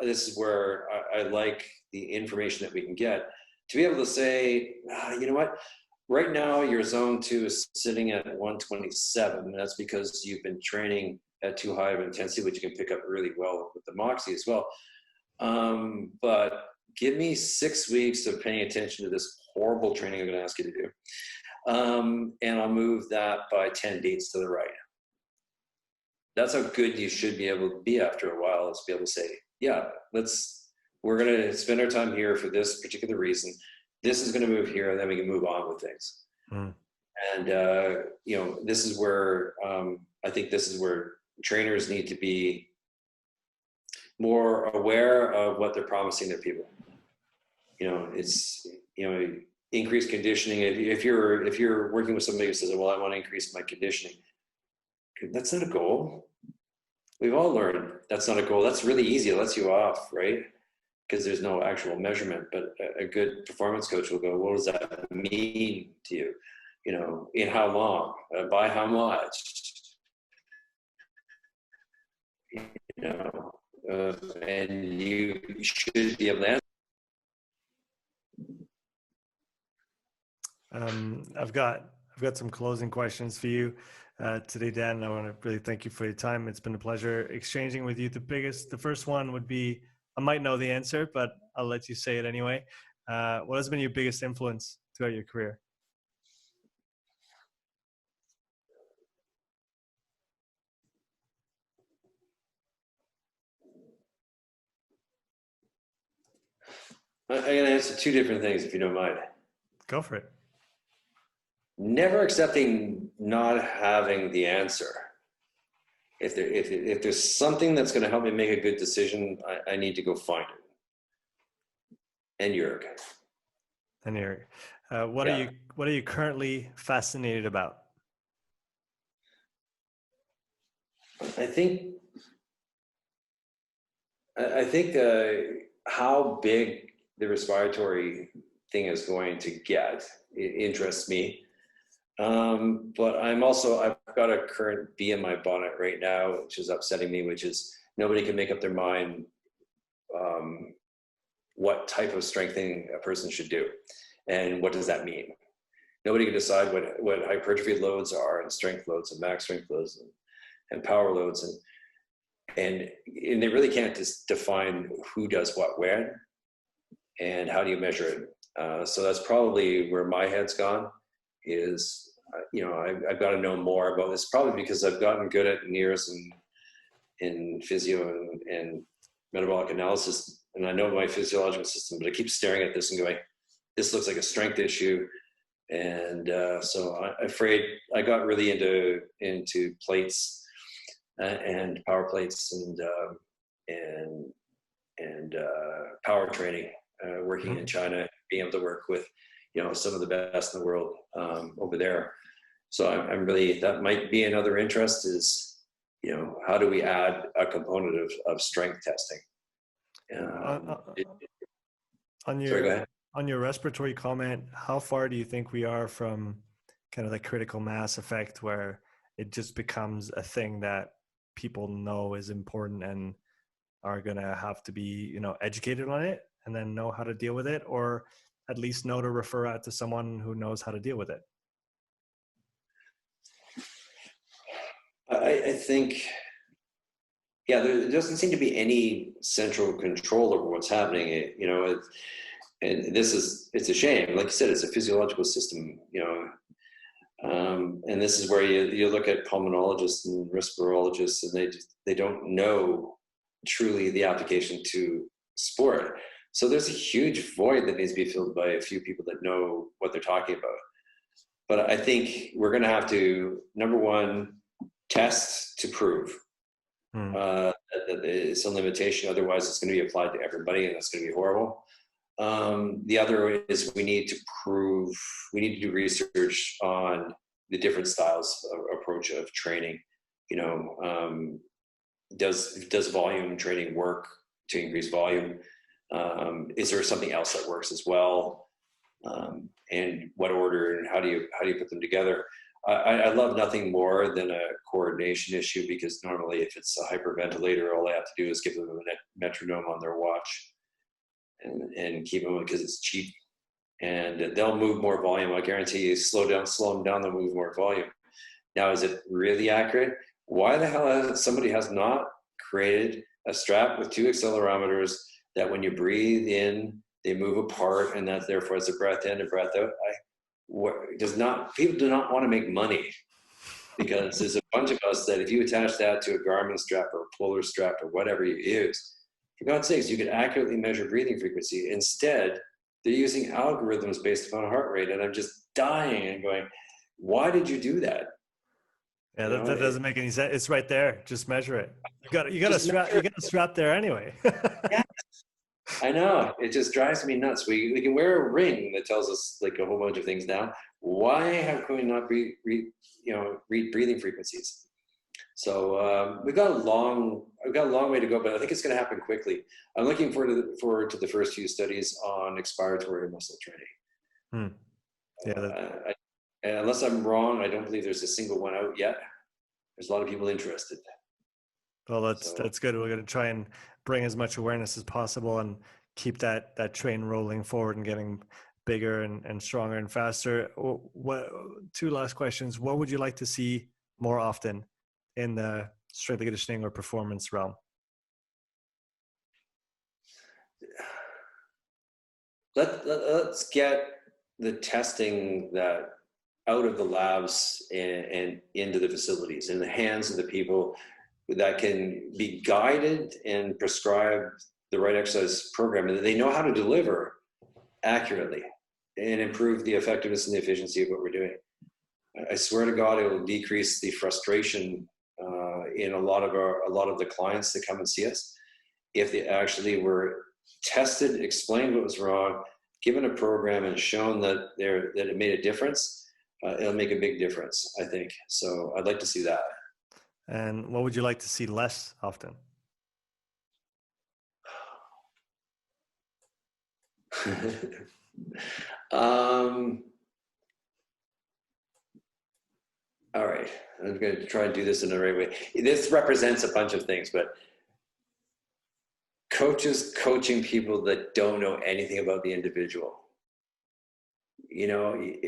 this is where I like the information that we can get to be able to say, you know what, right now your zone 2 is sitting at 127. And that's because you've been training at too high of intensity, which you can pick up really well with the Moxy as well. But give me 6 weeks of paying attention to this horrible training I'm going to ask you to do. And I'll move that by 10 beats to the right. That's how good you should be able to be after a while, is to be able to say, yeah, we're going to spend our time here for this particular reason. This is going to move here, and then we can move on with things. Mm. And, you know, this is where, I think this is where trainers need to be more aware of what they're promising their people. You know, it's, you know, increased conditioning. If you're working with somebody who says, well, I want to increase my conditioning, that's not a goal. We've all learned that's not a goal. That's really easy. It lets you off, right? Because there's no actual measurement. But a good performance coach will go, what does that mean to you? You know, in how long? By how much? You know, and you should be able to answer. I've got some closing questions for you today, Dan. I want to really thank you for your time. It's been a pleasure exchanging with you. The first one would be, I might know the answer, but I'll let you say it anyway. What has been your biggest influence throughout your career? I'm going to answer two different things, if you don't mind. Go for it. Never accepting not having the answer. If there's something that's going to help me make a good decision, I need to go find it. And Jörg. And Jörg. What are you currently fascinated about? I think how big the respiratory thing is going to get, it interests me. But I've got a current bee in my bonnet right now, which is upsetting me, which is nobody can make up their mind what type of strengthening a person should do. And what does that mean? Nobody can decide what hypertrophy loads are, and strength loads, and max strength loads, and power loads. And they really can't just define who does what when, and how do you measure it. So that's probably where my head's gone, is, you know, I've got to know more about this, probably because I've gotten good at years in physio and metabolic analysis, and I know my physiological system, but I keep staring at this and going, this looks like a strength issue. And so I'm afraid I got really into plates and power plates and power training, working in China, being able to work with, you know, some of the best in the world over there. So I'm really, that might be another interest, is, you know, how do we add a component of strength testing? Sorry, go ahead. On your respiratory comment, how far do you think we are from kind of the critical mass effect, where it just becomes a thing that people know is important and are going to have to be, you know, educated on it and then know how to deal with it, or at least know to refer out to someone who knows how to deal with it? I think, yeah, there doesn't seem to be any central control over what's happening. You know, and it's a shame. Like you said, it's a physiological system, you know, and this is where you look at pulmonologists and respirologists, and they don't know truly the application to sport. So there's a huge void that needs to be filled by a few people that know what they're talking about. But I think we're going to have to, number one, test to prove that it's a limitation. Otherwise, it's going to be applied to everybody, and that's going to be horrible. The other is we need to do research on the different styles of approach of training. You know, does volume training work to increase volume? Is there something else that works as well? And what order, and how do you put them together? I love nothing more than a coordination issue, because normally if it's a hyperventilator, all I have to do is give them a metronome on their watch and keep them, because it's cheap. and they'll move more volume. I guarantee you, slow them down, they'll move more volume. Now, is it really accurate? Why the hell somebody has not created a strap with 2 accelerometers that when you breathe in, they move apart, and that therefore as a breath in and breath out? People do not want to make money, because there's a bunch of us that if you attach that to a Garmin strap or a Polar strap or whatever you use, for God's sakes, you could accurately measure breathing frequency. Instead, they're using algorithms based upon heart rate, and I'm just dying and going, why did you do that? Yeah, that doesn't make any sense. It's right there. Just measure it. You got a strap there anyway. Yeah, I know. It just drives me nuts. We can wear a ring that tells us like a whole bunch of things now. Why can we not read breathing frequencies? So we've got a long way to go, but I think it's going to happen quickly. I'm looking forward to the first few studies on expiratory muscle training. Yeah. Unless I'm wrong, I don't believe there's a single one out yet. There's a lot of people interested. Well, that's good. We're going to try and bring as much awareness as possible and keep that train rolling forward and getting bigger and stronger and faster. Two last questions. What would you like to see more often in the strength and conditioning or performance realm? Let's get the testing that out of the labs and into the facilities, in the hands of the people that can be guided and prescribe the right exercise program, and that they know how to deliver accurately and improve the effectiveness and the efficiency of what we're doing. I swear to God, it will decrease the frustration in a lot of the clients that come and see us if they actually were tested, explained what was wrong, given a program, and shown that it made a difference. It'll make a big difference, I think. So I'd like to see that. And what would you like to see less often? All right, I'm going to try and do this in the right way. This represents a bunch of things, but coaches coaching people that don't know anything about the individual.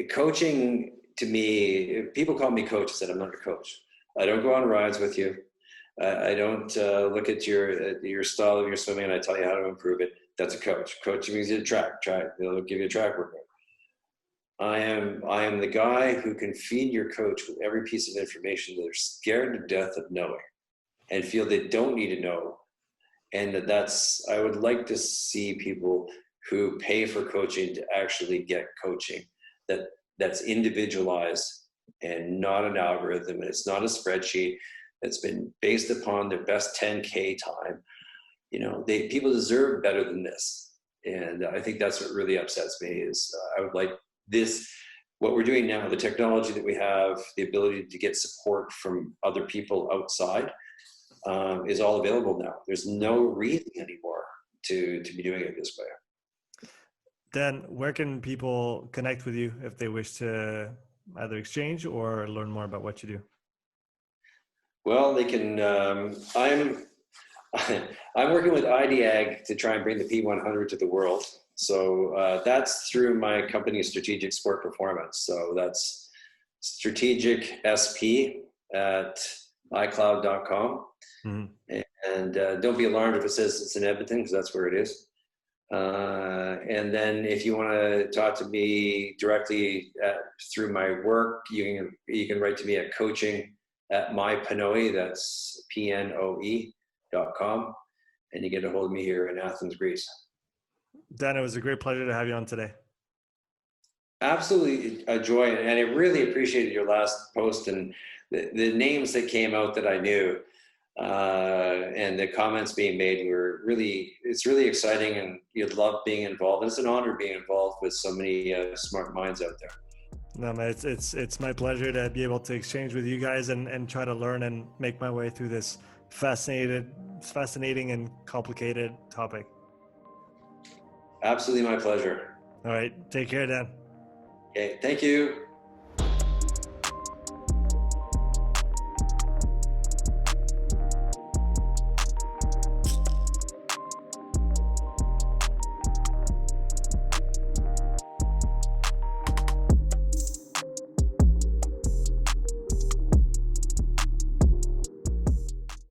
Coaching, to me, people call me coach. I said, I'm not a coach. I don't go on rides with you. I don't look at your style of your swimming and I tell you how to improve it. That's a coach. Coaching means you try. They'll give you a track workout. I am the guy who can feed your coach with every piece of information that they're scared to death of knowing and feel they don't need to know. And I would like to see people who pay for coaching to actually get coaching that's individualized and not an algorithm, and it's not a spreadsheet that's been based upon their best 10K time. People deserve better than this. And I think that's what really upsets me is I would like this, what we're doing now, the technology that we have, the ability to get support from other people outside is all available now. There's no reason anymore to be doing it this way. Dan, where can people connect with you if they wish to either exchange or learn more about what you do? Well, they can, I'm working with IDAG to try and bring the P100 to the world. So that's through my company, Strategic Sport Performance. So that's Strategic SP at iCloud.com. Mm-hmm. And don't be alarmed if it says it's in Edmonton, because that's where it is. And then if you want to talk to me directly through my work, you can write to me at coaching@mypnoe, that's PNOE.com, and you get a hold of me here in Athens, Greece. Dan, it was a great pleasure to have you on today. Absolutely a joy, and I really appreciated your last post and the names that came out that I knew. And the comments being made it's really exciting, and you'd love being involved. It's an honor being involved with so many smart minds out there. No, man, it's my pleasure to be able to exchange with you guys and try to learn and make my way through this fascinating and complicated topic. Absolutely my pleasure. All right, take care, Dan. Okay, thank you.